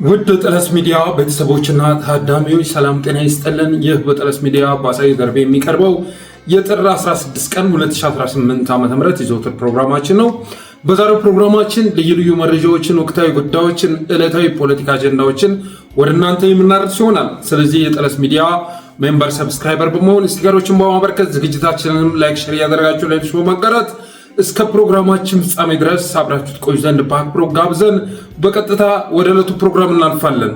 ውድ ጠለስ ሚዲያ ቤተሰቦችና ታዳሚዎች ሰላም ጤና ይስጥልን። ይህ በጠለስ ሚዲያ በአሳይ ደርቤ የሚቀርበው የጥር 16 ቀን 2018 ዓ.ም የዘወትር ፕሮግራማችን ነው። በዛሬው ፕሮግራማችን ልዩ መረጃዎችን፣ ወቅታዊ ጉዳዮችን፣ ዕለታዊ ፖለቲካ አጀንዳዎችን ወደ እናንተ የምናደርስ ይሆናል። ስለዚህ የጠለስ ሚዲያ ሜምበር ሰብስክራይበር በመሆን ስቲከሮችን በማበርከት ዝግጅታችንን ላይክ፣ ሼር ያደረጋችሁ ለሌሎች በማጋራት እስከ ፕሮግራማችን ፍጻሜ ድረስ አብራችሁት ቆዩ ዘንድ በአክብሮት ጋብዘን በቀጥታ ወደ ዕለቱ ፕሮግራም እናልፋለን።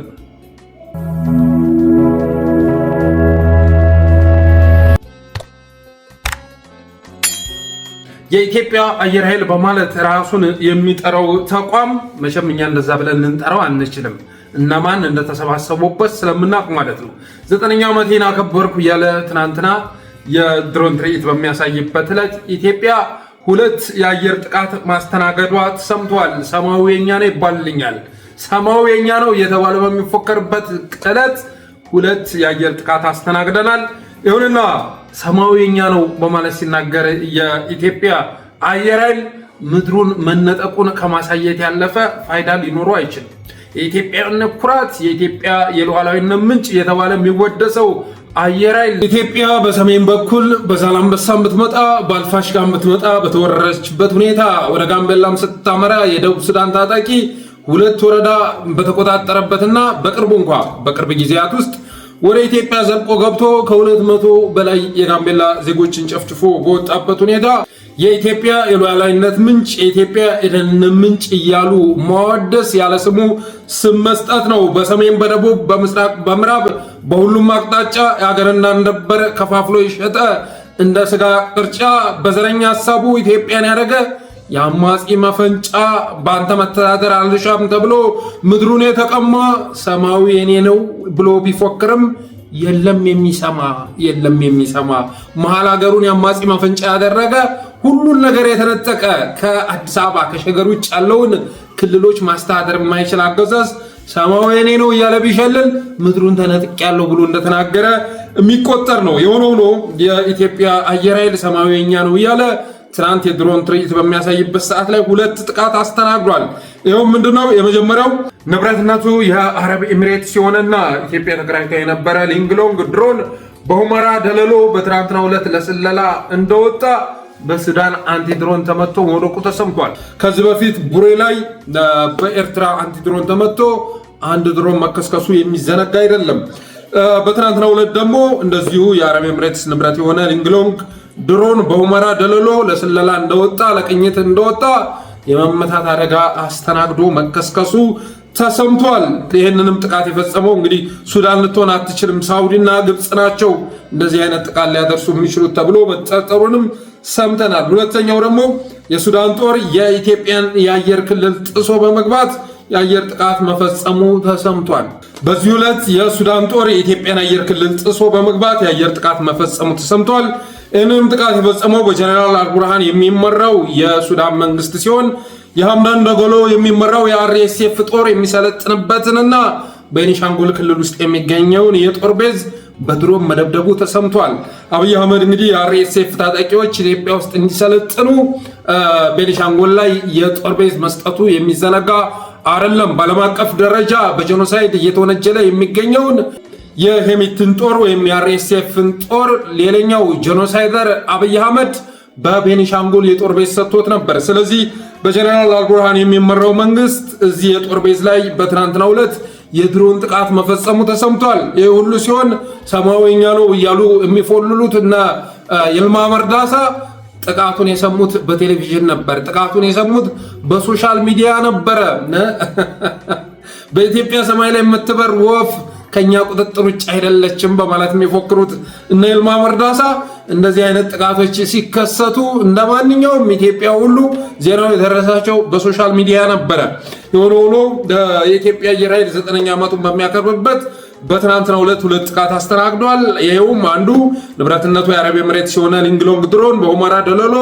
የኢትዮጵያ አየር ኃይል በማለት ራሱን የሚጠራው ተቋም መቼም እኛ እንደዛ ብለን ልንጠራው አንችልም። እነማን እንደተሰባሰቡበት ስለምናውቅ ማለት ነው። 9ኛ ዓመቴን አከበርኩ ያለ ትናንትና የድሮን ትርኢት በሚያሳይበት ዕለት ኢትዮጵያ 2 የአየር ጥቃት ማስተናገዷ ተሰምቷል። ሰማዩ የኛ ነው ይባልልኛል። ሰማዩ የኛ ነው እየተባለ በሚፎከርበት ዕለት 2 የአየር ጥቃት አስተናግደናል። ይሁንና ሰማዩ የኛ ነው በማለት ሲናገር የኢትዮጵያ አየር ኃይል ምድሩን መነጠቁን ከማሳየት ያለፈ ፋይዳ ሊኖረው አይችልም። የኢትዮጵያዊነት ኩራት፣ የኢትዮጵያ የሉዓላዊነት ምንጭ እየተባለ የሚወደሰው አየር ኃይል ኢትዮጵያ በሰሜን በኩል በዛላምበሳ ብትመጣ በአልፋሽጋ ብትመጣ በተወረረችበት ሁኔታ ወደ ጋምቤላም ስታመራ የደቡብ ሱዳን ታጣቂ 2 ወረዳ በተቆጣጠረበትና በቅርብ ጊዜያት ውስጥ ወደ ኢትዮጵያ ዘልቆ ገብቶ ከ200 በላይ የጋምቤላ ዜጎችን ጨፍጭፎ በወጣበት ሁኔታ የኢትዮጵያ የሉዓላዊነት ምንጭ፣ የኢትዮጵያ የደህንነት ምንጭ እያሉ ማወደስ ያለ ስሙ ስም መስጠት ነው። በሰሜን፣ በደቡብ፣ በምስራቅ፣ በምዕራብ በሁሉም አቅጣጫ የሀገርና እንደበር ከፋፍሎ ይሸጠ እንደ ስጋ ቅርጫ በዘረኛ ሀሳቡ ኢትዮጵያን ያደረገ የአማጺ መፈንጫ በአንተ መተዳደር አልሻም ተብሎ ምድሩን የተቀማ ሰማዩ የኔ ነው ብሎ ቢፎክርም የለም የሚሰማ መሀል ሀገሩን የአማጺ መፈንጫ ያደረገ ሁሉን ነገር የተነጠቀ ከአዲስ አበባ ከሸገር ውጭ ያለውን ክልሎች ማስተዳደር የማይችል አገዛዝ ሰማዩ የኔ ነው እያለ ቢሸልል ምድሩን ተነጥቄያለሁ ብሎ እንደተናገረ የሚቆጠር ነው። የሆነው ነው የኢትዮጵያ አየር ኃይል ሰማዩ የኛ ነው እያለ ትናንት የድሮን ትርኢት በሚያሳይበት ሰዓት ላይ 2 ጥቃት አስተናግዷል። ይኸውም ምንድነው? የመጀመሪያው ንብረትነቱ የአረብ ኤሚሬትስ ሲሆንና ኢትዮጵያ ተከራይታ የነበረ ሊንግሎንግ ድሮን በሁመራ ደለሎ በትናንትናው ዕለት ለስለላ እንደወጣ በሱዳን አንቲድሮን ተመቶ መውደቁ ተሰምቷል። ከዚህ በፊት ቡሬ ላይ በኤርትራ አንቲድሮን ተመቶ አንድ ድሮን መከስከሱ የሚዘነጋ አይደለም። በትናንትናው ዕለት ደግሞ እንደዚሁ የአረብ ኤሚሬትስ ንብረት የሆነ ሊንግሎንግ ድሮን በሁመራ ደለሎ ለስለላ እንደወጣ ለቅኝት እንደወጣ የመመታት አደጋ አስተናግዶ መከስከሱ ተሰምቷል። ይህንንም ጥቃት የፈጸመው እንግዲህ ሱዳን ልትሆን አትችልም፣ ሳውዲና ግብፅ ናቸው እንደዚህ አይነት ጥቃት ሊያደርሱ የሚችሉት ተብሎ መጠርጠሩንም ሰምተናል። ሁለተኛው ደግሞ የሱዳን ጦር የኢትዮጵያን የአየር ክልል ጥሶ በመግባት የአየር ጥቃት መፈጸሙ ተሰምቷል። በዚህ ዕለት የሱዳን ጦር የኢትዮጵያን አየር ክልል ጥሶ በመግባት የአየር ጥቃት መፈጸሙ ተሰምቷል። ይህንም ጥቃት የፈጸመው በጀነራል አልቡርሃን የሚመራው የሱዳን መንግስት ሲሆን የሐምዳን ደጎሎ የሚመራው የአርኤስኤፍ ጦር የሚሰለጥንበትንና በቤኒሻንጉል ክልል ውስጥ የሚገኘውን የጦር ቤዝ በድሮን መደብደቡ ተሰምቷል። አብይ አህመድ እንግዲህ የአርኤስኤፍ ታጣቂዎች ኢትዮጵያ ውስጥ እንዲሰለጥኑ ቤኒሻንጉል ላይ የጦር ቤዝ መስጠቱ የሚዘነጋ አይደለም። በዓለም አቀፍ ደረጃ በጄኖሳይድ እየተወነጀለ የሚገኘውን የሄሚትን ጦር ወይም የአርኤስኤፍን ጦር ሌላኛው ጄኖሳይደር አብይ አህመድ በቤኒሻንጉል የጦር ቤዝ ሰጥቶት ነበር። ስለዚህ በጀነራል አልቡርሃን የሚመራው መንግስት እዚህ የጦር ቤዝ ላይ በትናንትናው ዕለት የድሮን ጥቃት መፈጸሙ ተሰምቷል። ይህ ሁሉ ሲሆን ሰማዩ የኛ ነው እያሉ የሚፎልሉት እና ይልማ መርዳሳ ጥቃቱን የሰሙት በቴሌቪዥን ነበር። ጥቃቱን የሰሙት በሶሻል ሚዲያ ነበረ። በኢትዮጵያ ሰማይ ላይ የምትበር ወፍ ከኛ ቁጥጥር ውጭ አይደለችም በማለት የሚፎክሩት እና ይልማ መርዳሳ እንደዚህ አይነት ጥቃቶች ሲከሰቱ እንደማንኛውም ኢትዮጵያ ሁሉ ዜናው የደረሳቸው በሶሻል ሚዲያ ነበረ። የሆነ የኢትዮጵያ አየር ኃይል 9ኛ ዓመቱን በሚያከብርበት በትናንትናው ዕለት 2 ጥቃት አስተናግዷል። ይሄውም አንዱ ንብረትነቱ የአረብ ኤሚሬትስ የሆነ ሊንግሎንግ ድሮን በሁመራ ደለሎ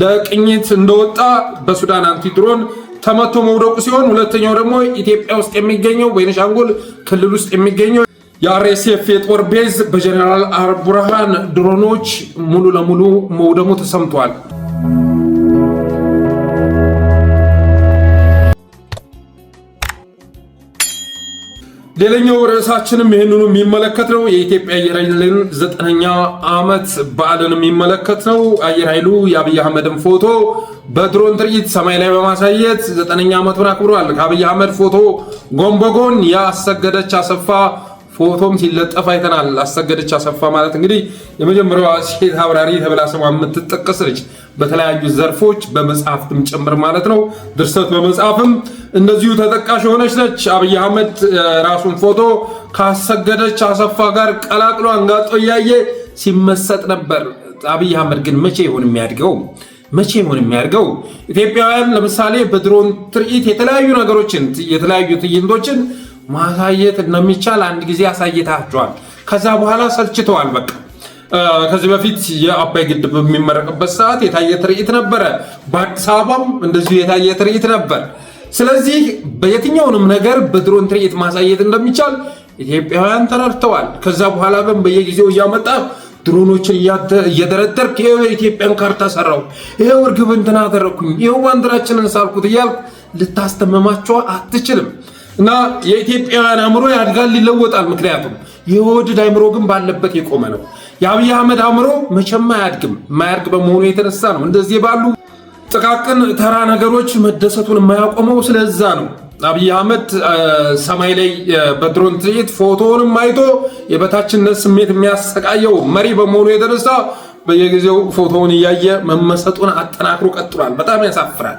ለቅኝት እንደወጣ በሱዳን አንቲድሮን ተመቶ መውደቁ ሲሆን ሁለተኛው ደግሞ ኢትዮጵያ ውስጥ የሚገኘው ቤኒሻንጉል ክልል ውስጥ የሚገኘው የአርኤስኤፍ የጦር ቤዝ በጀነራል አልቡርሃን ድሮኖች ሙሉ ለሙሉ መውደሙ ተሰምቷል። ሌላኛው ርዕሳችንም ይህንኑ የሚመለከት ነው። የኢትዮጵያ አየር ኃይልን 9ኛ ዓመት በዓልን የሚመለከት ነው። አየር ኃይሉ የአብይ አህመድን ፎቶ በድሮን ትርኢት ሰማይ ላይ በማሳየት 9ኛ ዓመቱን አክብሯል። ከአብይ አህመድ ፎቶ ጎን በጎን የአሰገደች አሰፋ ፎቶም ሲለጠፍ አይተናል። አሰገደች አሰፋ ማለት እንግዲህ የመጀመሪያዋ ሴት አብራሪ ተብላ ስሟ የምትጠቀስ ልጅ በተለያዩ ዘርፎች በመጽሐፍትም ጭምር ማለት ነው፣ ድርሰት በመጽሐፍም እንደዚሁ ተጠቃሽ የሆነች ነች። አብይ አህመድ ራሱን ፎቶ ካሰገደች አሰፋ ጋር ቀላቅሎ አንጋጦ እያየ ሲመሰጥ ነበር። አብይ አህመድ ግን መቼ ይሆን የሚያድገው? መቼ ይሆን የሚያድገው? ኢትዮጵያውያን ለምሳሌ በድሮን ትርኢት የተለያዩ ነገሮችን የተለያዩ ትዕይንቶችን ማሳየት እንደሚቻል አንድ ጊዜ አሳይታችኋል። ከዛ በኋላ ሰልችተዋል። በቃ ከዚህ በፊት የአባይ ግድብ በሚመረቅበት ሰዓት የታየ ትርኢት ነበረ። በአዲስ አበባም እንደዚሁ የታየ ትርኢት ነበር። ስለዚህ በየትኛውንም ነገር በድሮን ትርኢት ማሳየት እንደሚቻል ኢትዮጵያውያን ተረድተዋል። ከዛ በኋላ ግን በየጊዜው እያመጣ ድሮኖችን እየደረደርክ ይኸው የኢትዮጵያን ካርታ ሰራው፣ ይኸው እርግብ እንትን አደረኩኝ፣ ይኸው ባንዲራችንን ሳልኩት እያልክ ልታስተመማቸው አትችልም። እና የኢትዮጵያውያን አእምሮ ያድጋል፣ ይለወጣል። ምክንያቱም የወድድ አእምሮ ግን ባለበት የቆመ ነው። የአብይ አህመድ አእምሮ መቼም አያድግም። የማያድግ በመሆኑ የተነሳ ነው እንደዚህ ባሉ ጥቃቅን ተራ ነገሮች መደሰቱን የማያቆመው። ስለዛ ነው አብይ አህመድ ሰማይ ላይ በድሮን ትርኢት ፎቶውንም አይቶ የበታችነት ስሜት የሚያሰቃየው መሪ በመሆኑ የተነሳ በየጊዜው ፎቶውን እያየ መመሰጡን አጠናክሮ ቀጥሏል። በጣም ያሳፍራል፣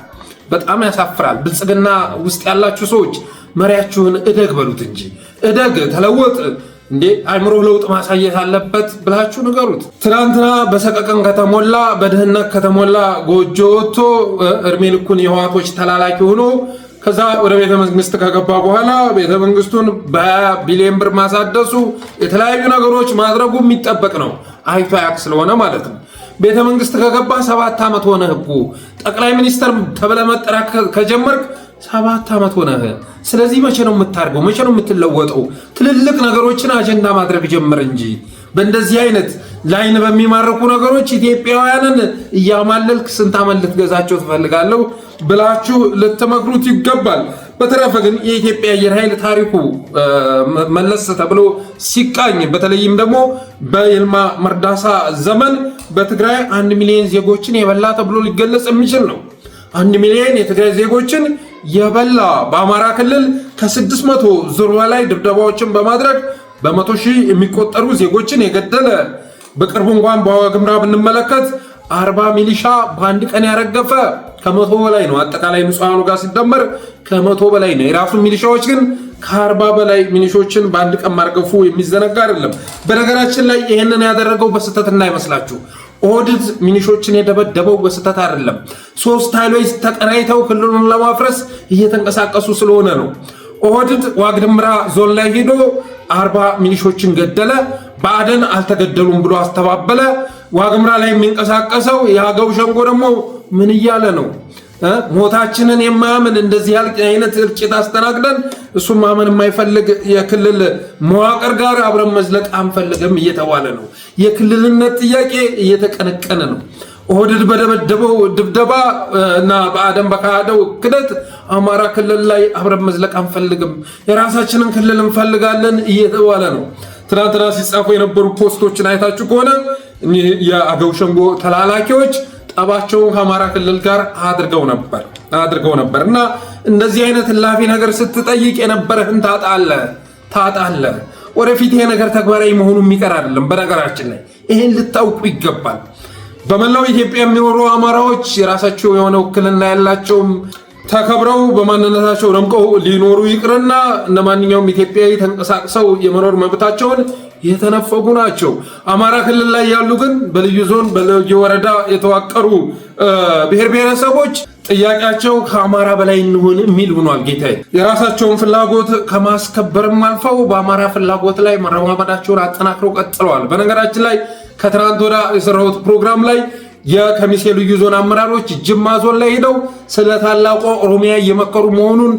በጣም ያሳፍራል። ብልጽግና ውስጥ ያላችሁ ሰዎች መሪያችሁን እደግ በሉት እንጂ እደግ፣ ተለወጥ እንዴ አእምሮ ለውጥ ማሳየት አለበት ብላችሁ ንገሩት። ትናንትና በሰቀቀን ከተሞላ በድህነት ከተሞላ ጎጆ ወጥቶ እድሜ ልኩን የህዋቶች ተላላኪ ሆኖ ከዛ ወደ ቤተ መንግስት ከገባ በኋላ ቤተ መንግስቱን በ20 ቢሊዮን ብር ማሳደሱ የተለያዩ ነገሮች ማድረጉ የሚጠበቅ ነው። አይቶ ያቅ ስለሆነ ማለት ነው። ቤተ መንግስት ከገባ 7 ዓመት ሆነ። ህጉ ጠቅላይ ሚኒስተር ተብለ መጠራት ከጀመርክ 7 ዓመት ሆነ። ስለዚህ መቼ ነው የምታርገው? መቼ ነው የምትለወጠው? ትልልቅ ነገሮችን አጀንዳ ማድረግ ጀምር እንጂ በእንደዚህ አይነት ላይን በሚማርኩ ነገሮች ኢትዮጵያውያንን እያማለልክ ስንት ዓመት ልትገዛቸው ትፈልጋለሁ ብላችሁ ልትመክሩት ይገባል። በተረፈ ግን የኢትዮጵያ አየር ኃይል ታሪኩ መለስ ተብሎ ሲቃኝ በተለይም ደግሞ በይልማ መርዳሳ ዘመን በትግራይ 1 ሚሊዮን ዜጎችን የበላ ተብሎ ሊገለጽ የሚችል ነው። 1 ሚሊዮን የትግራይ ዜጎችን የበላ በአማራ ክልል ከ600 ዙር በላይ ድብደባዎችን በማድረግ በመቶ ሺህ የሚቆጠሩ ዜጎችን የገደለ በቅርቡ እንኳን በዋግምራ ብንመለከት 40 ሚሊሻ በአንድ ቀን ያረገፈ ከ100 በላይ ነው። አጠቃላይ ንጹሃኑ ጋር ሲደመር ከ100 በላይ ነው። የራሱ ሚሊሻዎች ግን ከ40 በላይ ሚሊሾችን በአንድ ቀን ማርገፉ የሚዘነጋ አይደለም። በነገራችን ላይ ይህንን ያደረገው በስህተት እንዳይመስላችሁ። ኦህዴድ ሚሊሾችን የደበደበው በስህተት አይደለም። 3 ኃይሎች ተቀናይተው ክልሉን ለማፍረስ እየተንቀሳቀሱ ስለሆነ ነው። ኦህዴድ ዋግምራ ዞን ላይ ሄዶ 40 ሚሊሾችን ገደለ። ብአዴን አልተገደሉም ብሎ አስተባበለ። ዋግምራ ላይ የሚንቀሳቀሰው የአገው ሸንጎ ደግሞ ምን እያለ ነው? ሞታችንን የማያምን እንደዚህ አይነት እልቂት አስተናግደን እሱም ማመን የማይፈልግ የክልል መዋቅር ጋር አብረን መዝለቅ አንፈልግም እየተባለ ነው። የክልልነት ጥያቄ እየተቀነቀነ ነው። ኦህዴድ በደበደበው ድብደባ እና ብአዴን በካደው ክደት አማራ ክልል ላይ አብረን መዝለቅ አንፈልግም፣ የራሳችንን ክልል እንፈልጋለን እየተባለ ነው። ትናንትና ሲጻፉ የነበሩ ፖስቶችን አይታችሁ ከሆነ የአገው ሸንጎ ተላላኪዎች ጠባቸውን ከአማራ ክልል ጋር አድርገው ነበር እና እንደዚህ አይነት ላፊ ነገር ስትጠይቅ የነበረህን ታጣለህ። ወደፊት ይሄ ነገር ተግባራዊ መሆኑ የሚቀር አይደለም። በነገራችን ላይ ይሄን ልታውቁ ይገባል። በመላው ኢትዮጵያ የሚኖሩ አማራዎች የራሳቸው የሆነ ውክልና ያላቸውም ተከብረው በማንነታቸው ደምቀው ሊኖሩ ይቅርና እንደ ማንኛውም ኢትዮጵያዊ ተንቀሳቅሰው የመኖር መብታቸውን የተነፈጉ ናቸው። አማራ ክልል ላይ ያሉ ግን በልዩ ዞን በልዩ ወረዳ የተዋቀሩ ብሔር ብሔረሰቦች ጥያቄያቸው ከአማራ በላይ እንሆን የሚል ሆኗል። ጌታዬ የራሳቸውን ፍላጎት ከማስከበርም አልፈው በአማራ ፍላጎት ላይ መረማመዳቸውን አጠናክረው ቀጥለዋል። በነገራችን ላይ ከትናንት ወዳ የሰራሁት ፕሮግራም ላይ የከሚሴ ልዩ ዞን አመራሮች ጅማ ዞን ላይ ሄደው ስለ ታላቋ ኦሮሚያ እየመከሩ መሆኑን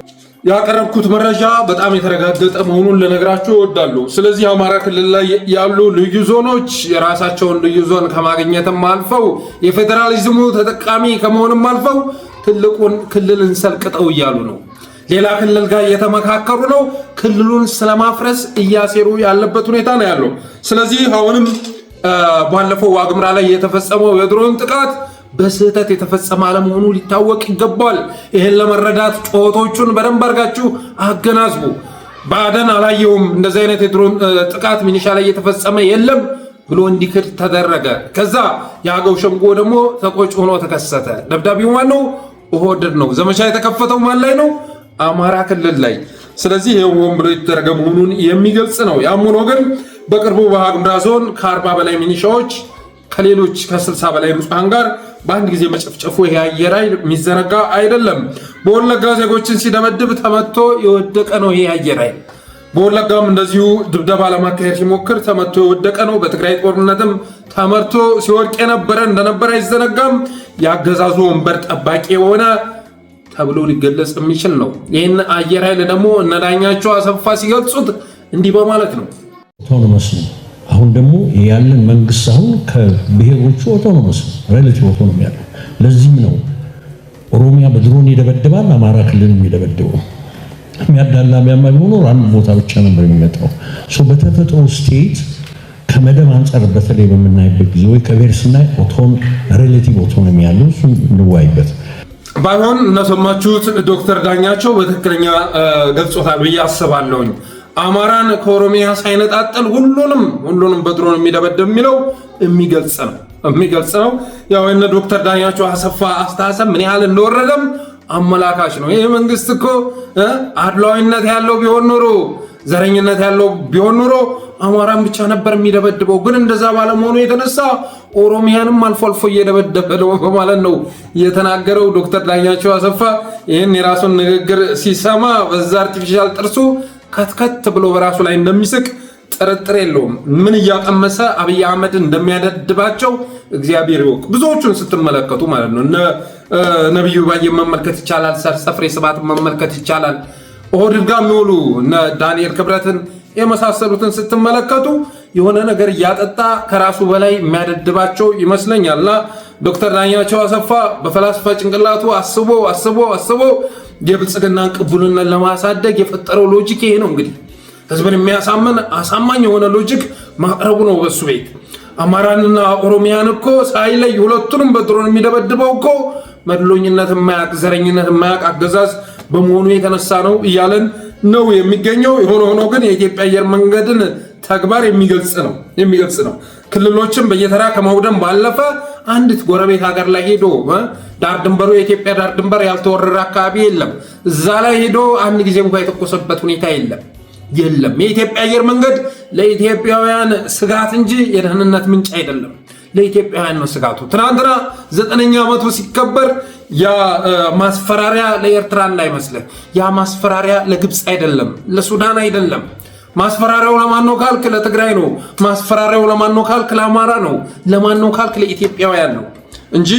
ያቀረብኩት መረጃ በጣም የተረጋገጠ መሆኑን ልነግራችሁ እወዳለሁ። ስለዚህ አማራ ክልል ላይ ያሉ ልዩ ዞኖች የራሳቸውን ልዩ ዞን ከማግኘትም አልፈው የፌዴራሊዝሙ ተጠቃሚ ከመሆንም አልፈው ትልቁን ክልል እንሰልቅጠው እያሉ ነው። ሌላ ክልል ጋር እየተመካከሩ ነው። ክልሉን ስለማፍረስ እያሴሩ ያለበት ሁኔታ ነው ያለው። ስለዚህ አሁንም ባለፈው ዋግምራ ላይ የተፈጸመው የድሮን ጥቃት በስህተት የተፈጸመ አለመሆኑ ሊታወቅ ይገባል። ይሄን ለመረዳት ጩኸቶቹን በደንብ አድርጋችሁ አገናዝቡ። ባዕደን አላየውም እንደዚህ አይነት የድሮን ጥቃት ሚኒሻ ላይ የተፈጸመ የለም ብሎ እንዲክድ ተደረገ። ከዛ የአገው ሸንጎ ደግሞ ተቆጭ ሆኖ ተከሰተ። ደብዳቤው ማን ነው? ኦህዴድ ነው። ዘመቻ የተከፈተው ማን ላይ ነው? አማራ ክልል ላይ። ስለዚህ ይሄው ሆን ብሎ የተደረገ መሆኑን የሚገልጽ ነው። ያም ሆኖ ግን በቅርቡ በዋግምራ ዞን ከ40 በላይ ሚኒሻዎች ከሌሎች ከ60 በላይ ንጹሃን ጋር በአንድ ጊዜ መጨፍጨፉ ይሄ አየር ኃይል የሚዘነጋ አይደለም። በወለጋ ዜጎችን ሲደበድብ ተመቶ የወደቀ ነው ይሄ አየር ኃይል። በወለጋም እንደዚሁ ድብደባ ለማካሄድ ሲሞክር ተመቶ የወደቀ ነው። በትግራይ ጦርነትም ተመርቶ ሲወድቅ የነበረ እንደነበረ አይዘነጋም። የአገዛዙ ወንበር ጠባቂ የሆነ ተብሎ ሊገለጽ የሚችል ነው። ይህን አየር ኃይል ደግሞ እነ ዳኛቸው አሰፋ ሲገልጹት እንዲህ በማለት ነው። ኦቶኖመስ ነው። አሁን ደግሞ ያለን መንግስት አሁን ከብሔሮቹ ኦቶኖመስ ሬሌቲቭ ኦቶኖሚ ያለው። ለዚህም ነው ኦሮሚያ በድሮን ይደበድባል፣ አማራ ክልልም ይደበድበው። የሚያዳላ የሚያማ ቢሆን አንድ ቦታ ብቻ ነበር የሚመጣው። በተፈጥሮ ስቴት ከመደብ አንጻር በተለይ በምናይበት ጊዜ ወይ ከብሔር ስናይ ሬሌቲቭ ኦቶኖሚ ያለው እሱን እንወያይበት። ባይሆን እነሰማችሁት ዶክተር ዳኛቸው በትክክለኛ ገልጾታል ብዬ አስባለሁኝ። አማራን ከኦሮሚያ ሳይነጣጠል ሁሉንም በድሮን የሚደበድብ የሚለው የሚገልጽ ነው። ያው እነ ዶክተር ዳኛቸው አሰፋ አስተሳሰብ ምን ያህል እንደወረደም አመላካች ነው። ይህ መንግስት እኮ አድሏዊነት ያለው ቢሆን ኖሮ ዘረኝነት ያለው ቢሆን ኖሮ አማራን ብቻ ነበር የሚደበድበው። ግን እንደዛ ባለመሆኑ የተነሳ ኦሮሚያንም አልፎ አልፎ እየደበደበ ነው በማለት ነው የተናገረው ዶክተር ዳኛቸው አሰፋ። ይህን የራሱን ንግግር ሲሰማ በዛ አርቲፊሻል ጥርሱ ከትከት ብሎ በራሱ ላይ እንደሚስቅ ጥርጥር የለውም። ምን እያቀመሰ አብይ አህመድ እንደሚያደድባቸው እግዚአብሔር ይወቅ። ብዙዎቹን ስትመለከቱ ማለት ነው ነብዩ ባየ መመልከት ይቻላል። ሰፍሬ ስብሐትን መመልከት ይቻላል። ኦህዴድ ጋር የሚውሉ እነ ዳንኤል ክብረትን የመሳሰሉትን ስትመለከቱ የሆነ ነገር እያጠጣ ከራሱ በላይ የሚያደድባቸው ይመስለኛልና ዶክተር ዳኛቸው አሰፋ በፈላስፋ ጭንቅላቱ አስቦ የብልጽግናን ቅቡልነት ለማሳደግ የፈጠረው ሎጂክ ይሄ ነው። እንግዲህ ህዝብን የሚያሳምን አሳማኝ የሆነ ሎጂክ ማቅረቡ ነው በሱ ቤት። አማራንና ኦሮሚያን እኮ ሳይለይ ሁለቱንም በድሮን የሚደበድበው እኮ መድሎኝነት የማያቅ ዘረኝነት የማያቅ አገዛዝ በመሆኑ የተነሳ ነው እያለን ነው የሚገኘው። የሆነ ሆኖ ግን የኢትዮጵያ አየር መንገድን ተግባር የሚገልጽ ነው። ክልሎችን በየተራ ከማውደም ባለፈ አንዲት ጎረቤት ሀገር ላይ ሄዶ ዳር ድንበሩ የኢትዮጵያ ዳር ድንበር ያልተወረረ አካባቢ የለም። እዛ ላይ ሄዶ አንድ ጊዜ እንኳን የተኮሰበት ሁኔታ የለም። የኢትዮጵያ አየር መንገድ ለኢትዮጵያውያን ስጋት እንጂ የደህንነት ምንጭ አይደለም። ለኢትዮጵያውያን ነው ስጋቱ። ትናንትና 9ኛ ዓመቱ ሲከበር ያ ማስፈራሪያ ለኤርትራ እንዳይመስልህ፣ ያ ማስፈራሪያ ለግብፅ አይደለም፣ ለሱዳን አይደለም። ማስፈራሪያው ለማን ነው ካልክ ለትግራይ ነው። ማስፈራሪያው ለማን ነው ካልክ ለአማራ ነው። ለማን ነው ካልክ ለኢትዮጵያውያን ነው እንጂ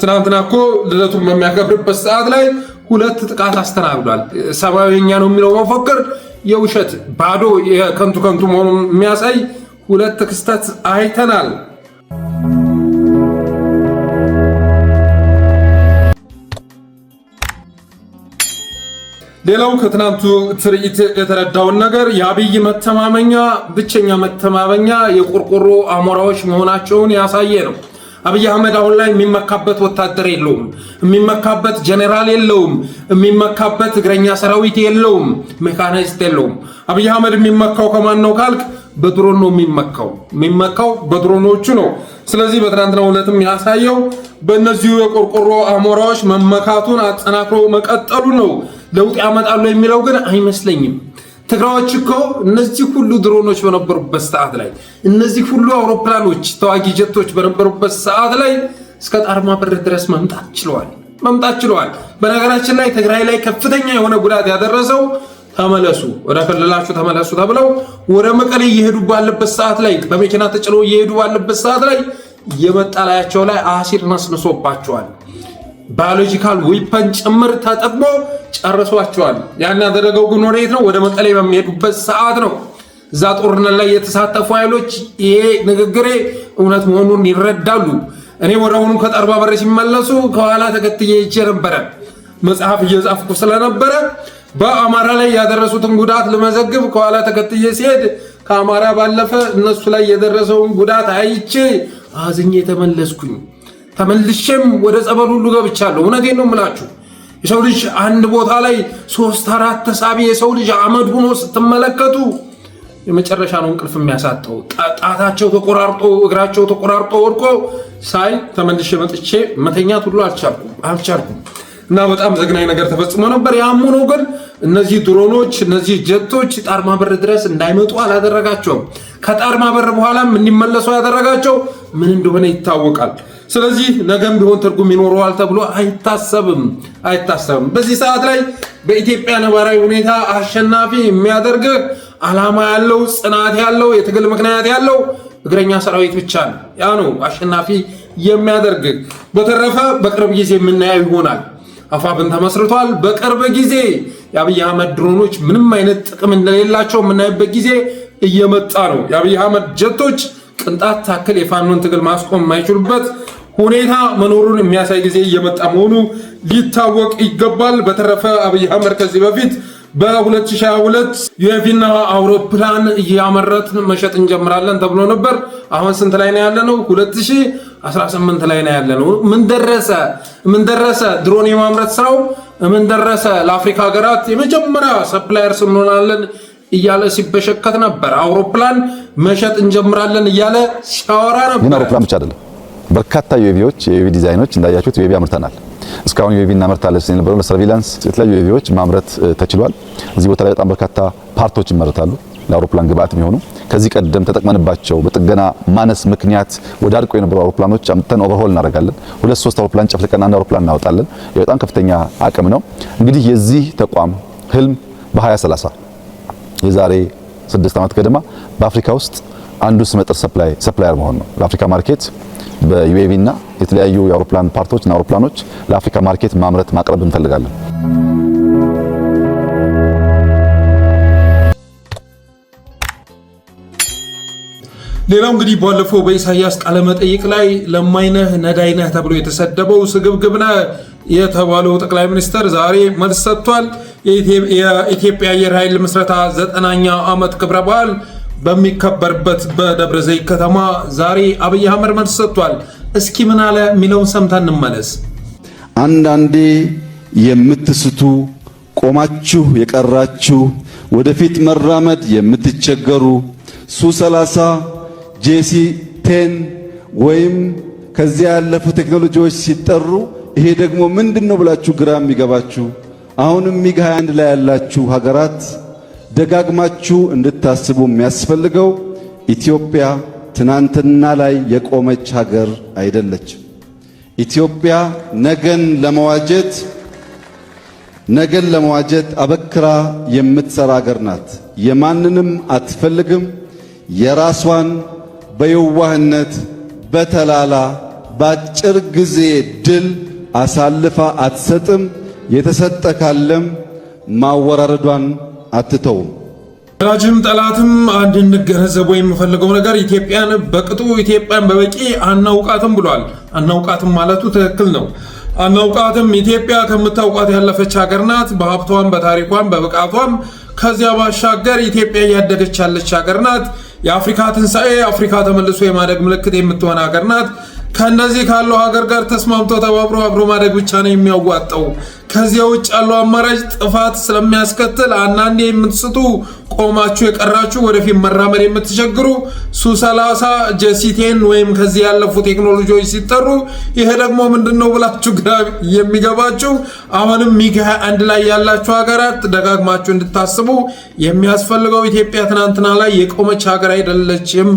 ትናንትና እኮ ልደቱን በሚያከብርበት ሰዓት ላይ 2 ጥቃት አስተናግዷል። ሰብአዊኛ ነው የሚለው መፈክር የውሸት ባዶ የከንቱ መሆኑን የሚያሳይ 2 ክስተት አይተናል። ሌላው ከትናንቱ ትርኢት የተረዳውን ነገር የአብይ ብቸኛ መተማመኛ የቆርቆሮ አሞራዎች መሆናቸውን ያሳየ ነው። አብይ አህመድ አሁን ላይ የሚመካበት ወታደር የለውም፣ የሚመካበት ጀኔራል የለውም፣ የሚመካበት እግረኛ ሰራዊት የለውም፣ ሜካናይዝድ የለውም። አብይ አህመድ የሚመካው ከማን ነው ካልክ በድሮን ነው የሚመካው በድሮኖቹ ነው። ስለዚህ በትናንትናው ዕለትም ያሳየው በእነዚሁ የቆርቆሮ አሞራዎች መመካቱን አጠናክሮ መቀጠሉ ነው። ለውጥ ያመጣሉ የሚለው ግን አይመስለኝም። ትግራዮች እኮ እነዚህ ሁሉ ድሮኖች በነበሩበት ሰዓት ላይ እነዚህ ሁሉ አውሮፕላኖች ተዋጊ ጀቶች በነበሩበት ሰዓት ላይ እስከ ጣርማ በር ድረስ መምጣት ችለዋል። በነገራችን ላይ ትግራይ ላይ ከፍተኛ የሆነ ጉዳት ያደረሰው ወደ ክልላችሁ ተመለሱ ተብለው ወደ መቀሌ እየሄዱ ባለበት ሰዓት ላይ በመኪና ተጭነው እየሄዱ ባለበት ሰዓት ላይ የመጣላያቸው ላይ አሲድ ነስንሶባቸዋል። ባዮሎጂካል ዊፐን ጭምር ተጠቅሞ ጨርሷቸዋል። ያን ያደረገው ግን ወዴት ነው? ወደ መቀሌ በሚሄዱበት ሰዓት ነው። እዛ ጦርነት ላይ የተሳተፉ ኃይሎች ይሄ ንግግሬ እውነት መሆኑን ይረዳሉ። እኔ ወደሆኑ ከጠርባ በር ሲመለሱ ከኋላ ተከትዬ ይቼ ነበረ። መጽሐፍ እየጻፍኩ ስለነበረ በአማራ ላይ ያደረሱትን ጉዳት ለመዘግብ ከኋላ ተከትዬ ሲሄድ ከአማራ ባለፈ እነሱ ላይ የደረሰውን ጉዳት አይቼ አዝኜ ተመለስኩኝ። ተመልሼም ወደ ጸበል ሁሉ ገብቻለሁ። እውነቴን ነው የምላችሁ። የሰው ልጅ አንድ ቦታ ላይ 3-4 ተሳቢ የሰው ልጅ አመድ ሆኖ ስትመለከቱ የመጨረሻ ነው እንቅልፍ የሚያሳጠው። ጣታቸው ተቆራርጦ እግራቸው ተቆራርጦ ወድቆ ሳይ ተመልሼ መጥቼ መተኛት ሁሉ አልቻልኩም እና በጣም ዘግናኝ ነገር ተፈጽሞ ነበር። ያም ሆኖ ግን እነዚህ ድሮኖች እነዚህ ጀቶች ጣርማ በር ድረስ እንዳይመጡ አላደረጋቸውም። ከጣርማ በር በኋላም እንዲመለሱ ያደረጋቸው ምን እንደሆነ ይታወቃል። ስለዚህ ነገም ቢሆን ትርጉም ይኖረዋል ተብሎ አይታሰብም። በዚህ ሰዓት ላይ በኢትዮጵያ ነባራዊ ሁኔታ አሸናፊ የሚያደርግ ዓላማ ያለው ጽናት ያለው የትግል ምክንያት ያለው እግረኛ ሰራዊት ብቻ ነው። ያ ነው አሸናፊ የሚያደርግ። በተረፈ በቅርብ ጊዜ የምናየው ይሆናል። አፋብን ተመስርቷል። በቅርብ ጊዜ የአብይ አህመድ ድሮኖች ምንም አይነት ጥቅም እንደሌላቸው የምናይበት ጊዜ እየመጣ ነው። የአብይ አህመድ ጀቶች ቅንጣት ታክል የፋኖን ትግል ማስቆም የማይችሉበት ሁኔታ መኖሩን የሚያሳይ ጊዜ እየመጣ መሆኑ ሊታወቅ ይገባል። በተረፈ አብይ አህመድ ከዚህ በፊት በ2022 ዩኤቪና አውሮፕላን እያመረትን መሸጥ እንጀምራለን ተብሎ ነበር። አሁን ስንት ላይ ነው ያለነው? 2018 ላይ ነው ያለነው። ምን ደረሰ? ድሮን የማምረት ስራው ምን ደረሰ? ለአፍሪካ ሀገራት የመጀመሪያ ሰፕላየርስ እንሆናለን እያለ ሲበሸከት ነበር። አውሮፕላን መሸጥ እንጀምራለን እያለ ሲያወራ ነበር። ግን አውሮፕላን ብቻ አይደለም፣ በርካታ ዩኤቪዎች የዩኤቪ ዲዛይኖች እንዳያችሁት ዩኤቪ አምርተናል። እስካሁን ዩኤቪ እናመርታለን የነበረው ለሰርቪላንስ የተለያዩ ዩኤቪዎች ማምረት ተችሏል። እዚህ ቦታ ላይ በጣም በርካታ ፓርቶች ይመረታሉ ለአውሮፕላን ግብአት የሚሆኑ። ከዚህ ቀደም ተጠቅመንባቸው በጥገና ማነስ ምክንያት ወዳድቆ የነበሩ አውሮፕላኖች አምጥተን ኦቨርሆል እናደርጋለን። 2-3 አውሮፕላን ጨፍልቀን አንድ አውሮፕላን እናወጣለን። በጣም ከፍተኛ አቅም ነው። እንግዲህ የዚህ ተቋም ህልም በ2030 የዛሬ 6 ዓመት ገደማ በአፍሪካ ውስጥ አንዱ ስመጥር ሰፕላየር መሆን ነው። ለአፍሪካ ማርኬት በዩኤቪ እና የተለያዩ የአውሮፕላን ፓርቶች እና አውሮፕላኖች ለአፍሪካ ማርኬት ማምረት ማቅረብ እንፈልጋለን። ሌላው እንግዲህ ባለፈው በኢሳያስ ቃለ መጠይቅ ላይ ለማይነህ ነዳይነህ ተብሎ የተሰደበው ስግብግብነህ የተባለው ጠቅላይ ሚኒስትር ዛሬ መልስ ሰጥቷል። የኢትዮጵያ አየር ኃይል ምስረታ 9ኛ ዓመት ክብረ በዓል በሚከበርበት በደብረ ዘይት ከተማ ዛሬ አብይ አህመድ መልስ ሰጥቷል። እስኪ ምን አለ የሚለውን ሰምተን እንመለስ። አንዳንዴ የምትስቱ ቆማችሁ የቀራችሁ ወደፊት መራመድ የምትቸገሩ ሱ30 JC10 ወይም ከዚያ ያለፉ ቴክኖሎጂዎች ሲጠሩ ይሄ ደግሞ ምንድነው ብላችሁ ግራ የሚገባችሁ አሁንም ሚግ 21 ላይ ያላችሁ ሀገራት ደጋግማችሁ እንድታስቡ የሚያስፈልገው ኢትዮጵያ ትናንትና ላይ የቆመች ሀገር አይደለችም። ኢትዮጵያ ነገን ለመዋጀት አበክራ የምትሰራ ሀገር ናት። የማንንም አትፈልግም። የራሷን በየዋህነት በተላላ ባጭር ጊዜ ድል አሳልፋ አትሰጥም። የተሰጠ ካለም ማወራረዷን አትተውም። ወዳጅም ጠላትም አንድ እንገነዘበው የምፈልገው ነገር ኢትዮጵያን በቅጡ ኢትዮጵያን በበቂ አናውቃትም ብሏል። አናውቃትም ማለቱ ትክክል ነው። አናውቃትም። ኢትዮጵያ ከምታውቃት ያለፈች ሀገር ናት። በሀብቷም በታሪኳም በብቃቷም ከዚያ ባሻገር ኢትዮጵያ እያደገች ያለች ሀገር ናት። የአፍሪካ ትንሣኤ አፍሪካ ተመልሶ የማደግ ምልክት የምትሆን ሀገር ናት። ከነዚህ ካለው ሀገር ጋር ተስማምቶ ተባብሮ አብሮ ማደግ ብቻ ነው የሚያዋጣው። ከዚያ ውጭ ያለው አማራጭ ጥፋት ስለሚያስከትል አንዳንዴ የምትስቱ ቆማችሁ የቀራችሁ ወደፊት መራመድ የምትቸግሩ ሱ30 JC10 ወይም ከዚህ ያለፉ ቴክኖሎጂዎች ሲጠሩ ይሄ ደግሞ ምንድነው ብላችሁ ግራ የሚገባችሁ አሁንም ሚግ 21 ላይ ያላችሁ ሀገራት ደጋግማችሁ እንድታስቡ የሚያስፈልገው ኢትዮጵያ ትናንትና ላይ የቆመች ሀገር አይደለችም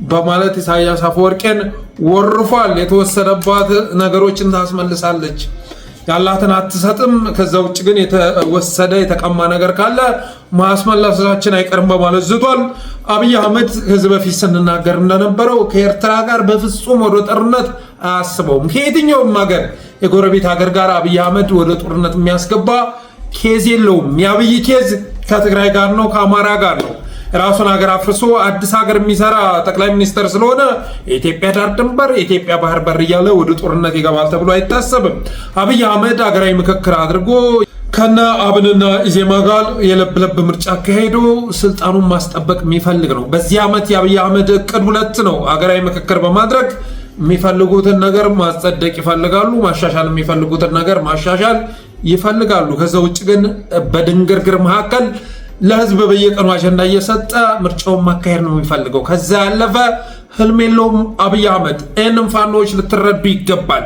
በማለት ኢሳያስ አፈወርቄን ወርፏል። የተወሰደባት ነገሮችን ታስመልሳለች፣ ያላትን አትሰጥም። ከዛ ውጭ ግን የተወሰደ የተቀማ ነገር ካለ ማስመለሳችን አይቀርም በማለት ዝቷል። አብይ አህመድ ከዚህ በፊት ስንናገር እንደነበረው ከኤርትራ ጋር በፍጹም ወደ ጦርነት አያስበውም። ከየትኛውም ሀገር የጎረቤት ሀገር ጋር አብይ አህመድ ወደ ጦርነት የሚያስገባ ኬዝ የለውም። የአብይ ኬዝ ከትግራይ ጋር ነው፣ ከአማራ ጋር ነው። ራሱን ሀገር አፍርሶ አዲስ ሀገር የሚሰራ ጠቅላይ ሚኒስትር ስለሆነ የኢትዮጵያ ዳር ድንበር የኢትዮጵያ ባህር በር እያለ ወደ ጦርነት ይገባል ተብሎ አይታሰብም። አብይ አህመድ ሀገራዊ ምክክር አድርጎ ከነ አብንና ኢዜማ ጋር የለብ ለብ ምርጫ አካሄዶ ስልጣኑን ማስጠበቅ የሚፈልግ ነው። በዚህ ዓመት የአብይ አህመድ እቅድ 2 ነው። ሀገራዊ ምክክር በማድረግ የሚፈልጉትን ነገር ማጸደቅ ይፈልጋሉ። ማሻሻል የሚፈልጉትን ነገር ማሻሻል ይፈልጋሉ። ከዛ ውጭ ግን በድንግርግር መካከል ለህዝብ በየቀኑ አጀንዳ እየሰጠ ምርጫውን ማካሄድ ነው የሚፈልገው። ከዛ ያለፈ ህልም የለውም አብይ አህመድ። ይህንም ፋኖዎች ልትረዱ ይገባል።